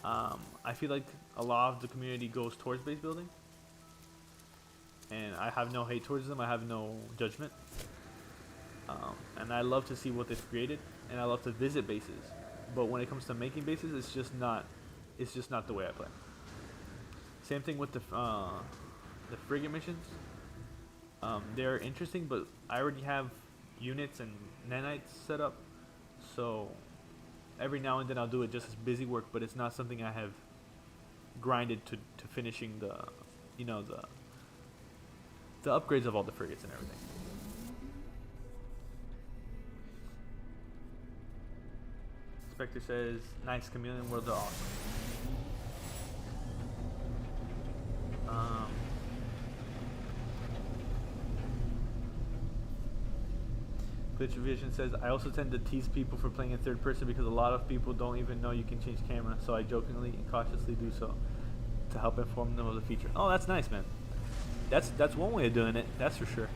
I feel like a lot of the community goes towards base building, and I have no hate towards them. I have no judgment, and I love to see what they've created, and I love to visit bases. But when it comes to making bases, it's just not the way I play. Same thing with the frigate missions. They're interesting, but I already have units and nanites set up, so every now and then I'll do it just as busy work, but it's not something I have grinded to finishing the upgrades of all the frigates and everything. Spectre says, nice, chameleon worlds are awesome. Glitch Vision says, I also tend to tease people for playing in third person because a lot of people don't even know you can change camera, so I jokingly and cautiously do so to help inform them of the feature. Oh, that's nice, man. That's one way of doing it, that's for sure.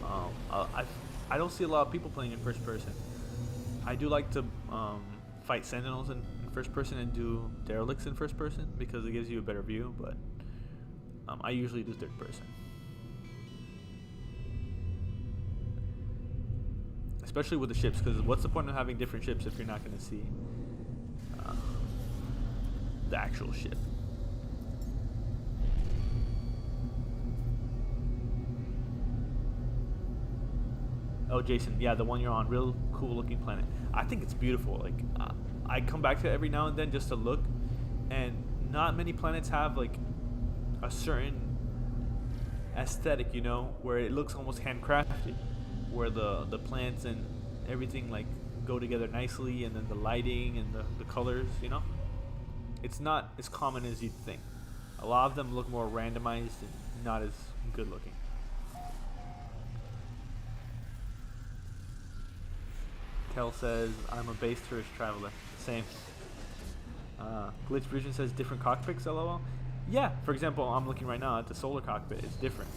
I don't see a lot of people playing in first person. I do like to fight sentinels in first person and do derelicts in first person because it gives you a better view, but I usually do third person. Especially with the ships, because what's the point of having different ships if you're not going to see the actual ship? Oh, Jason, yeah, the one you're on, real cool looking planet. I think it's beautiful. Like, I come back to it every now and then just to look, and not many planets have like a certain aesthetic, you know, where it looks almost handcrafted, where the plants and everything like go together nicely, and then the lighting and the colors, you know. It's not as common as you'd think. A lot of them look more randomized and not as good looking. Kel says, I'm a base tourist traveler. Same. Glitch Vision says different cockpits, lol. Yeah, for example, I'm looking right now at the solar cockpit. It's different.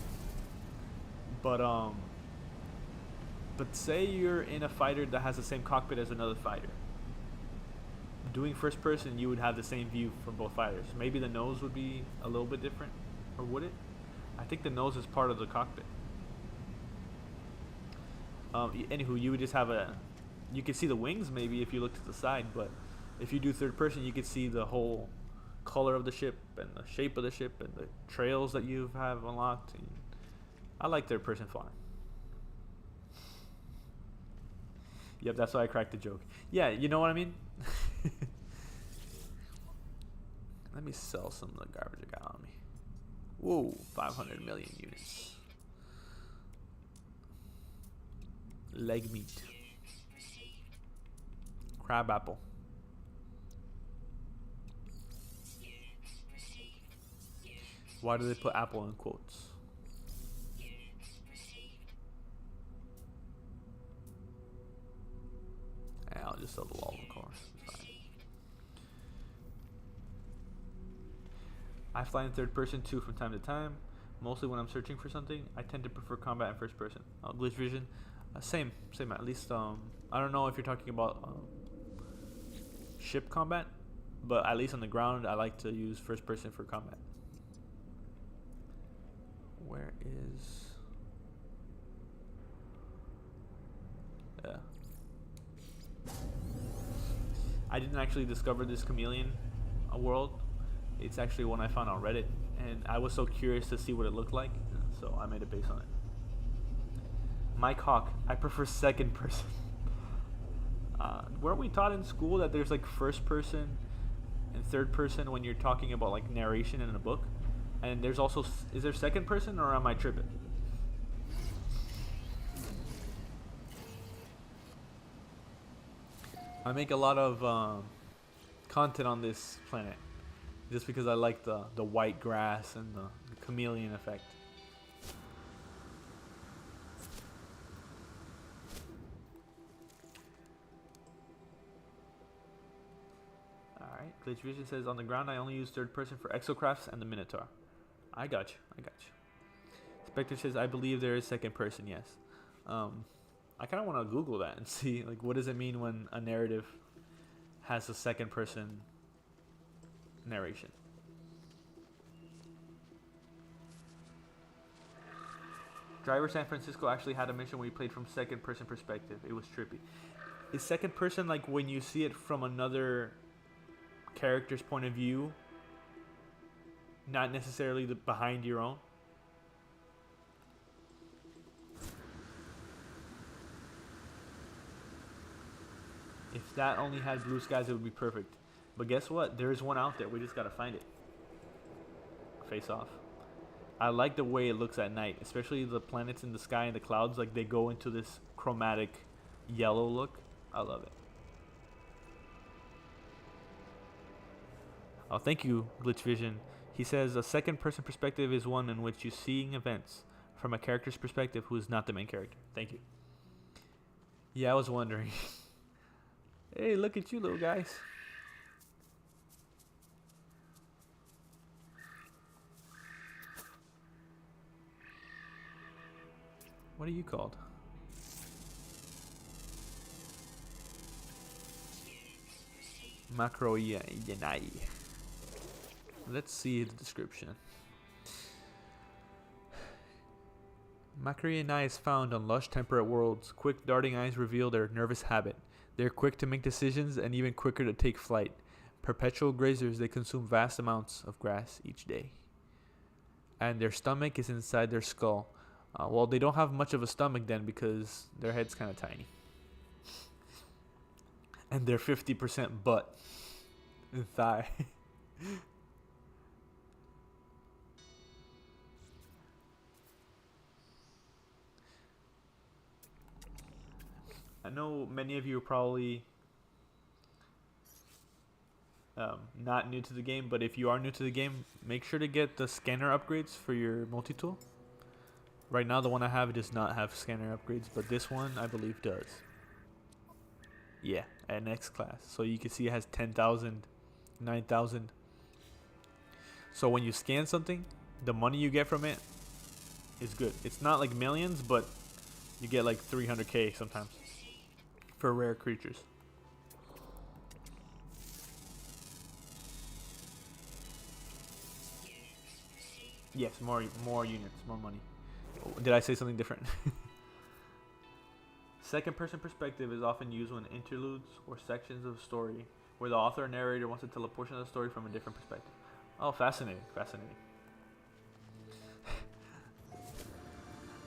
But say you're in a fighter that has the same cockpit as another fighter. Doing first person, you would have the same view from both fighters. Maybe the nose would be a little bit different, or would it? I think the nose is part of the cockpit. Anywho, you would just have you could see the wings maybe if you look to the side, but If you do third person, you can see the whole color of the ship and the shape of the ship and the trails that you have unlocked. And I like third person flying. Yep, that's why I cracked the joke. Yeah, you know what I mean? Let me sell some of the garbage I got on me. Whoa, 500 million units. Leg meat. Crab apple. Why do they put apple in quotes? I'll just sell the lava core. It's fine. I fly in third person too from time to time. Mostly when I'm searching for something. I tend to prefer combat in first person. Glitch vision. Same. At least, I don't know if you're talking about ship combat, but at least on the ground, I like to use first person for combat. Where is... Yeah. I didn't actually discover this chameleon world. It's actually one I found on Reddit, and I was so curious to see what it looked like, so I made a base on it. Mike Hawk, I prefer second person. Weren't we taught in school that there's like first person and third person when you're talking about like narration in a book? And there's also, is there second person, or am I tripping? I make a lot of content on this planet just because I like the white grass and the chameleon effect. Alright, Glitch Vision says, on the ground I only use third person for exocrafts and the Minotaur. I got you. Spectre says, I believe there is second person, yes. I kind of want to Google that and see, like, what does it mean when a narrative has a second person narration. Driver San Francisco actually had a mission where you played from second person perspective. It was trippy. Is second person like when you see it from another character's point of view, not necessarily behind your own? If that only had blue skies, it would be perfect. But guess what? There is one out there. We just gotta find it. Face off. I like the way it looks at night, especially the planets in the sky and the clouds. Like, they go into this chromatic yellow look. I love it. Oh, thank you, Glitch Vision. He says a second person perspective is one in which you're seeing events from a character's perspective who is not the main character. Thank you. Yeah, I was wondering. Hey, look at you, little guys. What are you called? Macroyenai. Let's see the description. Macroyenai is found on lush temperate worlds. Quick darting eyes reveal their nervous habit. They're quick to make decisions and even quicker to take flight. Perpetual grazers, they consume vast amounts of grass each day. And their stomach is inside their skull. Well, they don't have much of a stomach then because their head's kind of tiny. And they're 50% butt and thigh. I know many of you are probably not new to the game, but if you are new to the game, make sure to get the scanner upgrades for your multi-tool. Right now, the one I have does not have scanner upgrades, but this one, I believe, does. Yeah, at next class. So you can see it has 10,000, 9,000. So when you scan something, the money you get from it is good. It's not like millions, but you get like 300k sometimes for rare creatures. Yes, more units, more money. Did I say something different? Second person perspective is often used when interludes or sections of a story where the author or narrator wants to tell a portion of the story from a different perspective. Oh, fascinating, fascinating.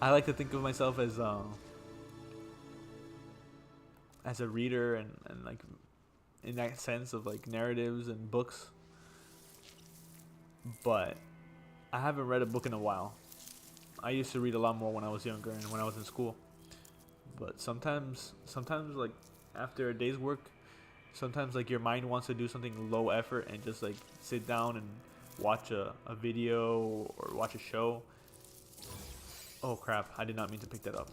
I like to think of myself as a reader and like in that sense of like narratives and books, but I haven't read a book in a while. I used to read a lot more when I was younger and when I was in school, but sometimes like after a day's work, sometimes like your mind wants to do something low effort and just like sit down and watch a video or watch a show. Oh crap, I did not mean to pick that up.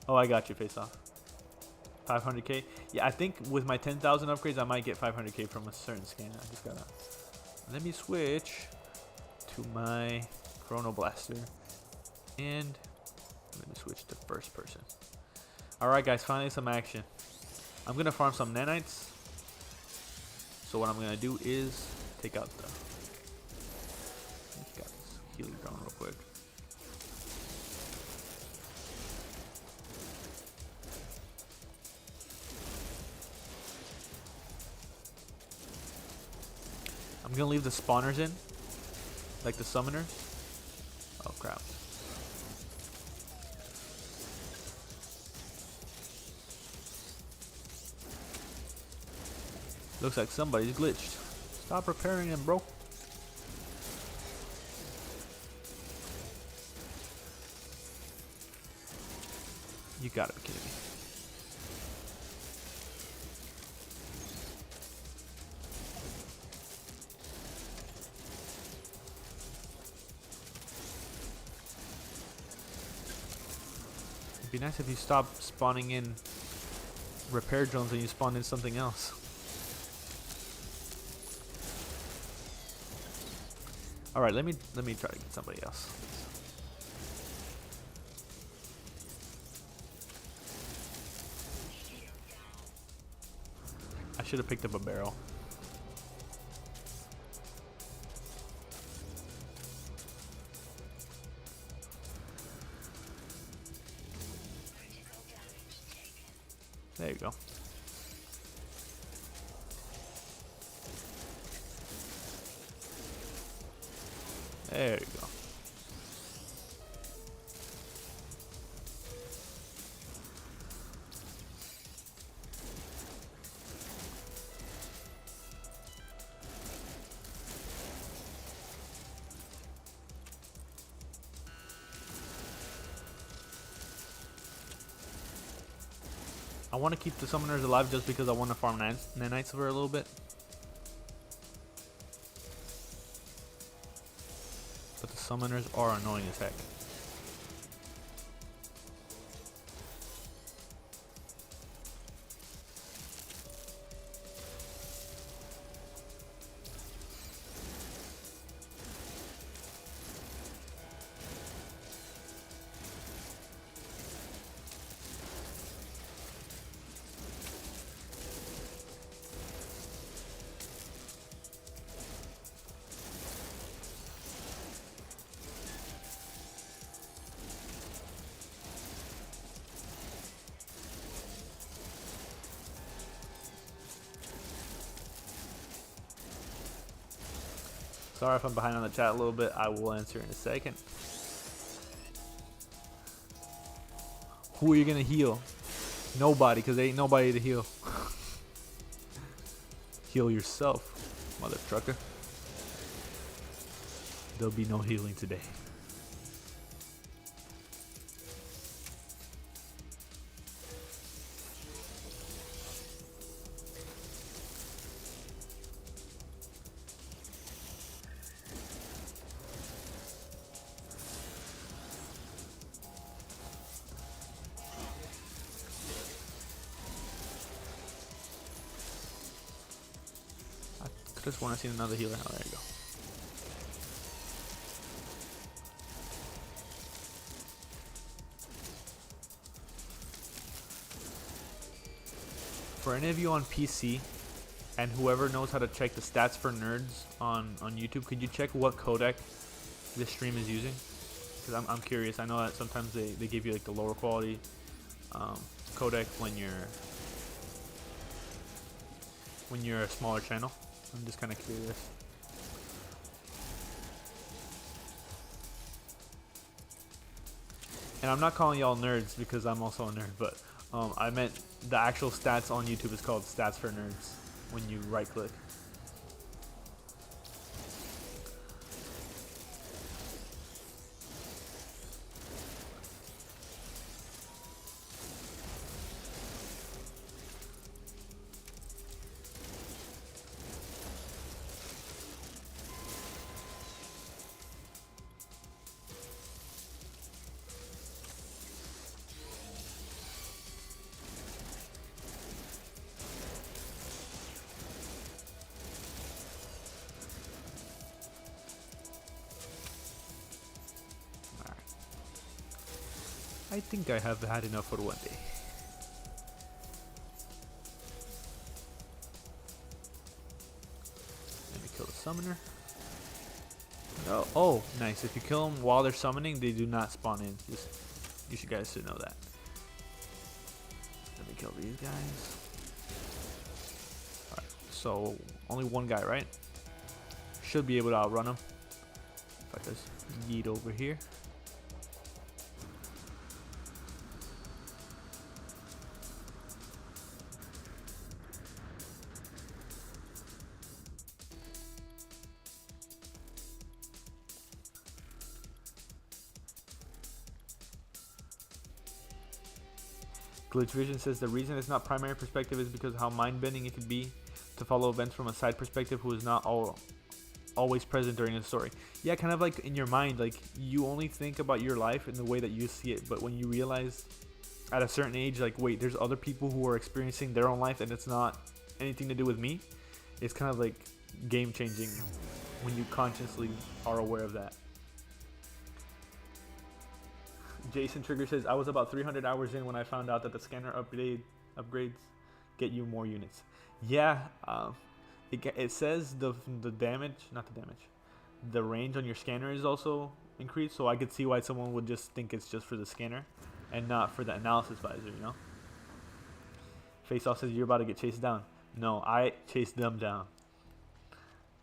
Oh, I got you, face off. 500k. Yeah, I think with my 10,000 upgrades, I might get 500k from a certain skin. I just gotta. Let me switch to my Chrono Blaster. And let me switch to first person. Alright, guys, finally some action. I'm gonna farm some nanites. So, what I'm gonna do is take out the. Got this healing drone real quick. I'm gonna leave the spawners in, like the summoners. Oh crap. Looks like somebody's glitched. Stop repairing him, bro. You gotta be kidding me. It'd be nice if you stopped spawning in repair drones and you spawned in something else. Alright, let me try to get somebody else. I should have picked up a barrel. There you go. There you go. I want to keep the summoners alive just because I want to farm nanites for a little bit. But the summoners are annoying as heck. Sorry if I'm behind on the chat a little bit. I will answer in a second. Who are you gonna heal? Nobody, because there ain't nobody to heal. Heal yourself, mother trucker. There'll be no healing today. I just want to see another healer. Oh, there you go. For any of you on PC, and whoever knows how to check the stats for nerds on YouTube, could you check what codec this stream is using? because I'm curious. I know that sometimes they give you like the lower quality codec when you're a smaller channel. I'm just kind of curious. And I'm not calling y'all nerds because I'm also a nerd, but I meant the actual stats on YouTube is called stats for nerds when you right click. I think I have had enough for one day. Let me kill the summoner. Oh, oh, nice. If you kill them while they're summoning, they do not spawn in. Just, you should guys should know that. Let me kill these guys. Alright, so only one guy, right? Should be able to outrun him. If I just yeet over here. Glitch Vision says the reason it's not primary perspective is because how mind-bending it could be to follow events from a side perspective who is not always present during the story. Yeah, kind of like in your mind, like you only think about your life in the way that you see it, but when you realize at a certain age, like wait, there's other people who are experiencing their own life and it's not anything to do with me, it's kind of like game-changing when you consciously are aware of that. Jason Trigger says, I was about 300 hours in when I found out that the scanner upgrades get you more units. Yeah, it says the damage, not the damage, the range on your scanner is also increased, so I could see why someone would just think it's just for the scanner and not for the analysis visor, you know? Face Off says, you're about to get chased down. No, I chased them down.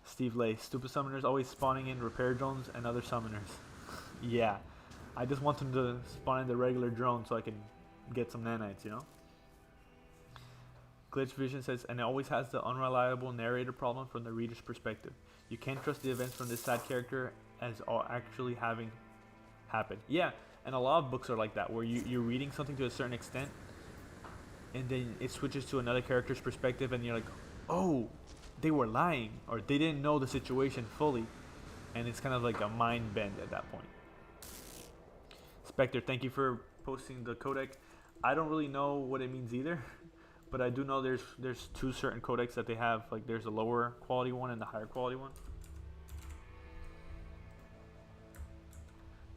Steve Lay, stupid summoners always spawning in repair drones and other summoners. Yeah. I just want them to spawn in the regular drone so I can get some nanites, you know? Glitch Vision says, and it always has the unreliable narrator problem from the reader's perspective. You can't trust the events from this side character as all actually having happened. Yeah, and a lot of books are like that, where you're reading something to a certain extent, and then it switches to another character's perspective, and you're like, oh, they were lying, or they didn't know the situation fully, and it's kind of like a mind bend at that point. Spectre, thank you for posting the codec. I don't really know what it means either, but I do know there's two certain codecs that they have. Like there's a lower quality one and the higher quality one.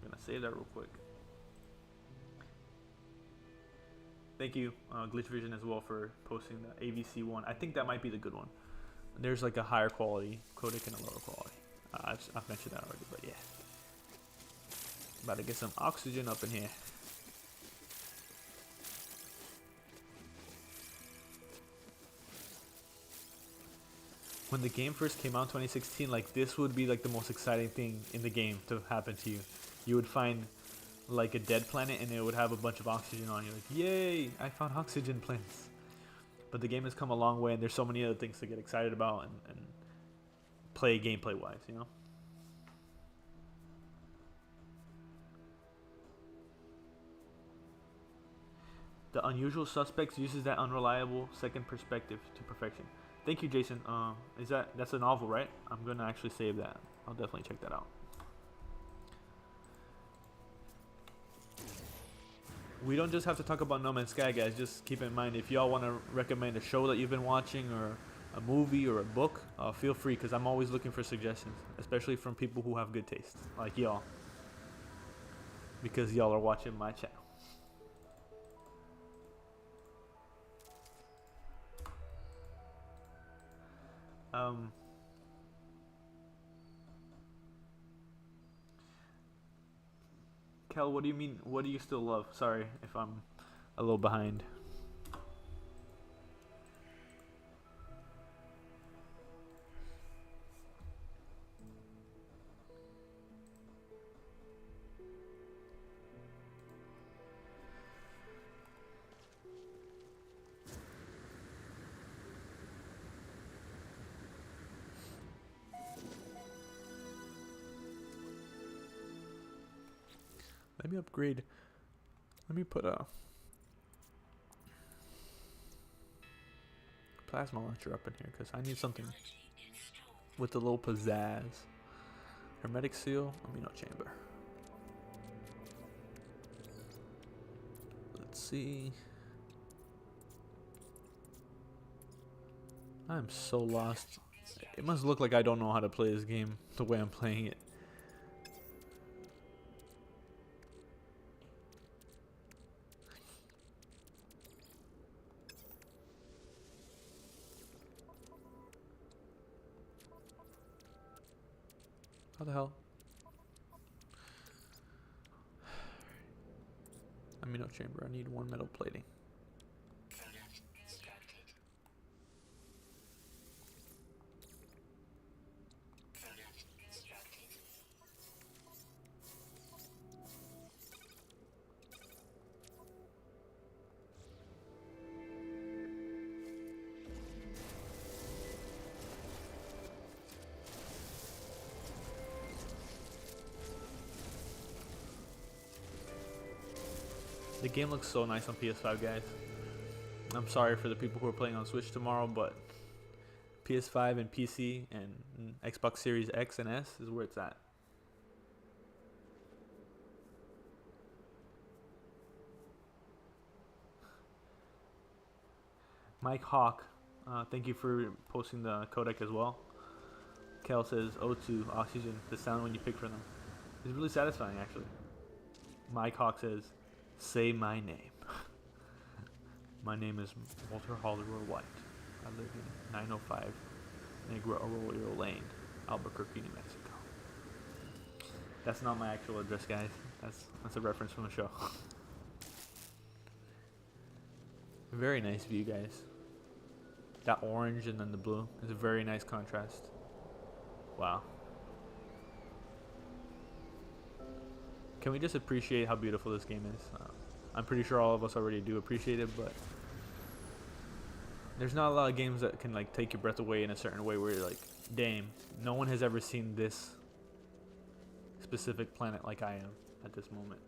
I'm gonna save that real quick. Thank you, Glitch Vision, as well for posting the AVC one. I think that might be the good one. There's like a higher quality codec and a lower quality. I've mentioned that already, but yeah. About to get some oxygen up in here. When the game first came out in 2016, like this would be like the most exciting thing in the game to happen to you. You would find like a dead planet and it would have a bunch of oxygen on you. Like, yay, I found oxygen plants. But the game has come a long way and there's so many other things to get excited about and play gameplay wise, you know? The Unusual Suspects uses that unreliable second perspective to perfection. Thank you, Jason. That's a novel, right? I'm gonna actually save that. I'll definitely check that out. We don't just have to talk about No Man's Sky, guys. Just keep in mind, if y'all want to recommend a show that you've been watching or a movie or a book, feel free, because I'm always looking for suggestions, especially from people who have good taste, like y'all, because y'all are watching my channel. Kel, what do you mean? What do you still love? Sorry if I'm a little behind. Let me upgrade. Let me put a plasma launcher up in here because I need something with a little pizzazz. Hermetic seal, amino chamber. Let's see. I'm so lost. It must look like I don't know how to play this game the way I'm playing it. How the hell? Amino chamber. I need 1 metal plating. The game looks so nice on PS5, guys. I'm sorry for the people who are playing on Switch tomorrow, but PS5 and PC and Xbox Series X and S is where it's at. Mike Hawk, thank you for posting the codec as well. Kel says O2, oxygen, the sound when you pick for them. It's really satisfying, actually. Mike Hawk says, say my name. My name is Walter Hollywood White. I live in 905 Negro Arroyo Lane, Albuquerque, New Mexico. That's not my actual address, guys. That's a reference from the show. Very nice view, guys. That orange and then the blue is a very nice contrast. Wow. Can we just appreciate how beautiful this game is? I'm pretty sure all of us already do appreciate it, but there's not a lot of games that can like take your breath away in a certain way where you're like, damn, no one has ever seen this specific planet like I am at this moment.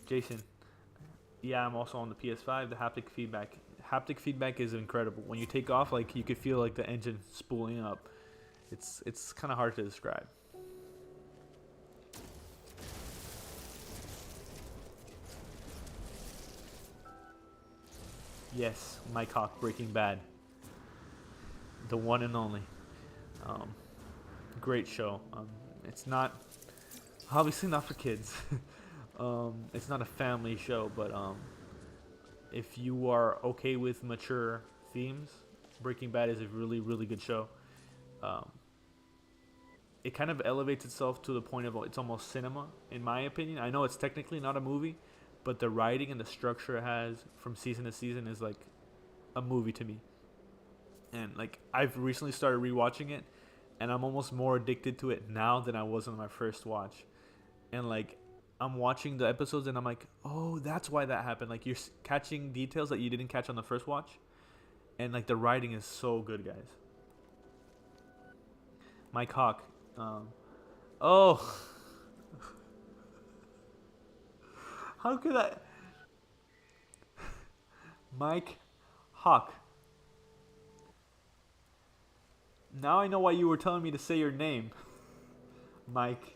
Jason, yeah, I'm also on the PS5. The haptic feedback is incredible. When you take off, like you could feel like the engine spooling up. It's kind of hard to describe. Yes, Mike Hawk, Breaking Bad. The one and only. Great show. It's not, obviously not for kids. It's not a family show, but if you are okay with mature themes, Breaking Bad is a really, really good show. It kind of elevates itself to the point of it's almost cinema, in my opinion. I know it's technically not a movie, but the writing and the structure it has from season to season is like a movie to me. And like I've recently started rewatching it, and I'm almost more addicted to it now than I was on my first watch. And like I'm watching the episodes and I'm like, oh, that's why that happened. Like you're catching details that you didn't catch on the first watch, and like the writing is so good, guys. Mike Hawk. Oh. How could I? Mike Hawk. Now I know why you were telling me to say your name. Mike.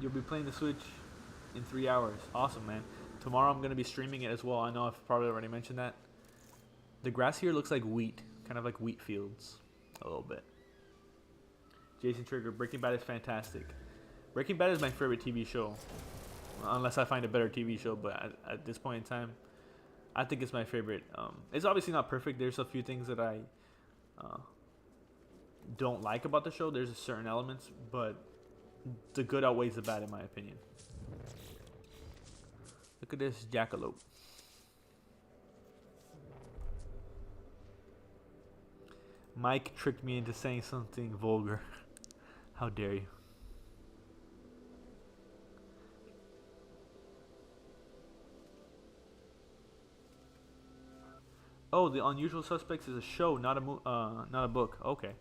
You'll be playing the Switch in 3 hours. Awesome, man. Tomorrow I'm going to be streaming it as well. I know I've probably already mentioned that. The grass here looks like wheat. Kind of like wheat fields. A little bit. Jason Trigger. Breaking Bad is fantastic. Breaking Bad is my favorite TV show, unless I find a better TV show, but at this point in time, I think it's my favorite. It's obviously not perfect. There's a few things that don't like about the show. There's certain elements, but the good outweighs the bad in my opinion. Look at this jackalope. Mike tricked me into saying something vulgar. How dare you? Oh, The Unusual Suspects is a show, not a book. Okay.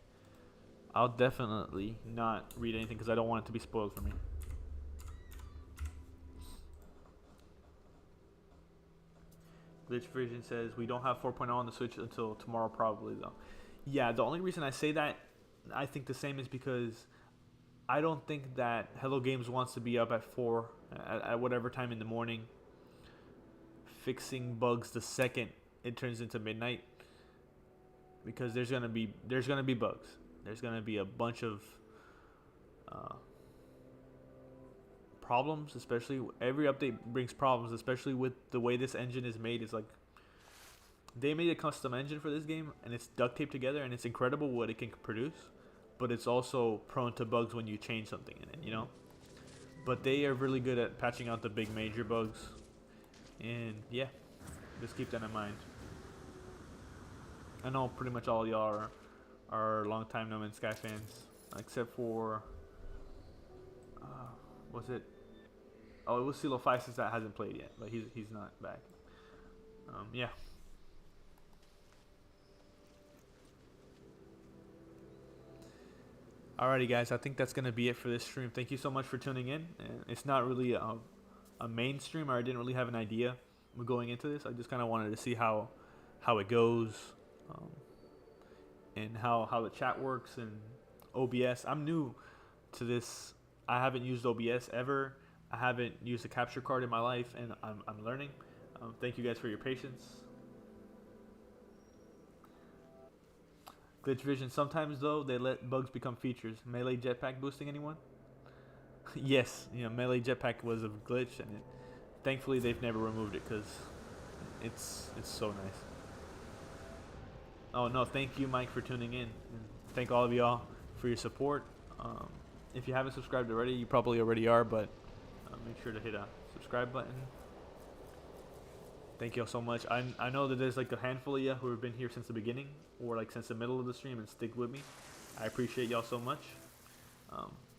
I'll definitely not read anything because I don't want it to be spoiled for me. Glitch Vision says we don't have 4.0 on the Switch until tomorrow probably though. Yeah, the only reason I say that I think the same is because I don't think that Hello Games wants to be up at 4 at whatever time in the morning fixing bugs the second it turns into midnight, because there's gonna be bugs. There's gonna be a bunch of problems, especially every update brings problems, especially with the way this engine is made. It's like they made a custom engine for this game and it's duct taped together and it's incredible what it can produce, but it's also prone to bugs when you change something in it, you know. But they are really good at patching out the big major bugs, and yeah, just keep that in mind. I know pretty much all y'all are long-time No Man's Sky fans, except for was it? Oh, it was Silophysis that hasn't played yet, but he's not back. Yeah. Alrighty, guys. I think that's gonna be it for this stream. Thank you so much for tuning in. And it's not really a main stream, or I didn't really have an idea going into this. I just kind of wanted to see how it goes, and how the chat works and OBS. I'm new to this. I haven't used OBS ever. I haven't used a capture card in my life, and I'm learning. Thank you guys for your patience. Glitch Vision. Sometimes though they let bugs become features. Melee jetpack boosting anyone? Yes, you know, melee jetpack was a glitch, and thankfully they've never removed it because it's so nice. Oh no, thank you Mike for tuning in, and thank all of y'all for your support. If you haven't subscribed already, you probably already are, but make sure to hit a subscribe button. Thank y'all so much. I know that there's like a handful of you who have been here since the beginning, or like since the middle of the stream, and stick with me. I appreciate y'all so much.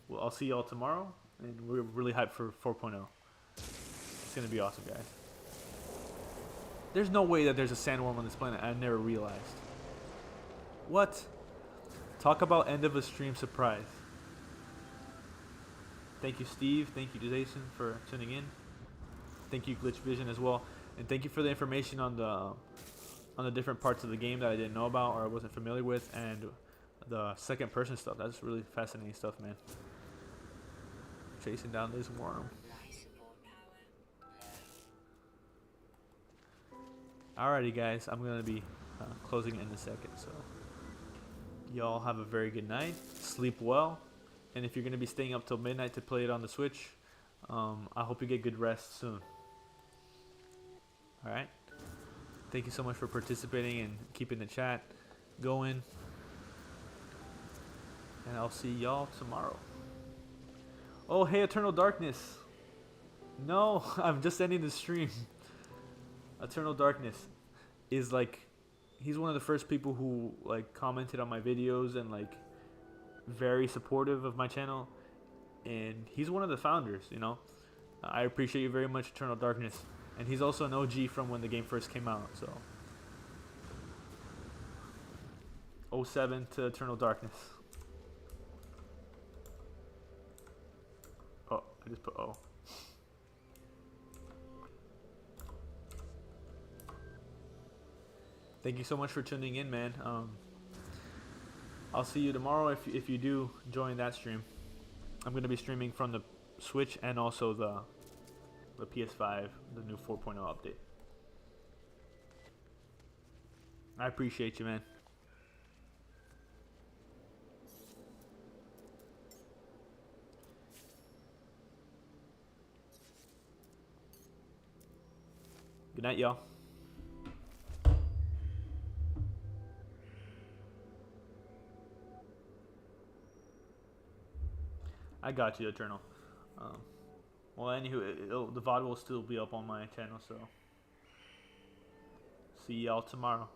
Well, I'll see y'all tomorrow, and we're really hyped for 4.0. It's gonna be awesome, guys. There's no way that there's a sandworm on this planet. I never realized. What? Talk about end of a stream surprise. Thank you, Steve. Thank you, Jason, for tuning in. Thank you, Glitch Vision, as well, and thank you for the information on the different parts of the game that I didn't know about or I wasn't familiar with, and the second person stuff. That's really fascinating stuff, man. Chasing down this worm. Alrighty, guys, I'm gonna be closing in a second, so y'all have a very good night. Sleep well. And if you're going to be staying up till midnight to play it on the Switch, I hope you get good rest soon. Alright? Thank you so much for participating and keeping the chat going. And I'll see y'all tomorrow. Oh, hey, Eternal Darkness. No, I'm just ending the stream. Eternal Darkness is like, he's one of the first people who like commented on my videos and like very supportive of my channel, and he's one of the founders, you know. I appreciate you very much, Eternal Darkness, and he's also an OG from when the game first came out, so 07 to Eternal Darkness. Oh, I just put O. Thank you so much for tuning in, man. I'll see you tomorrow if you do join that stream. I'm going to be streaming from the Switch and also the PS5, the new 4.0 update. I appreciate you, man. Good night, y'all. I got you, Eternal. Um, well, anywho, the VOD will still be up on my channel, so see y'all tomorrow.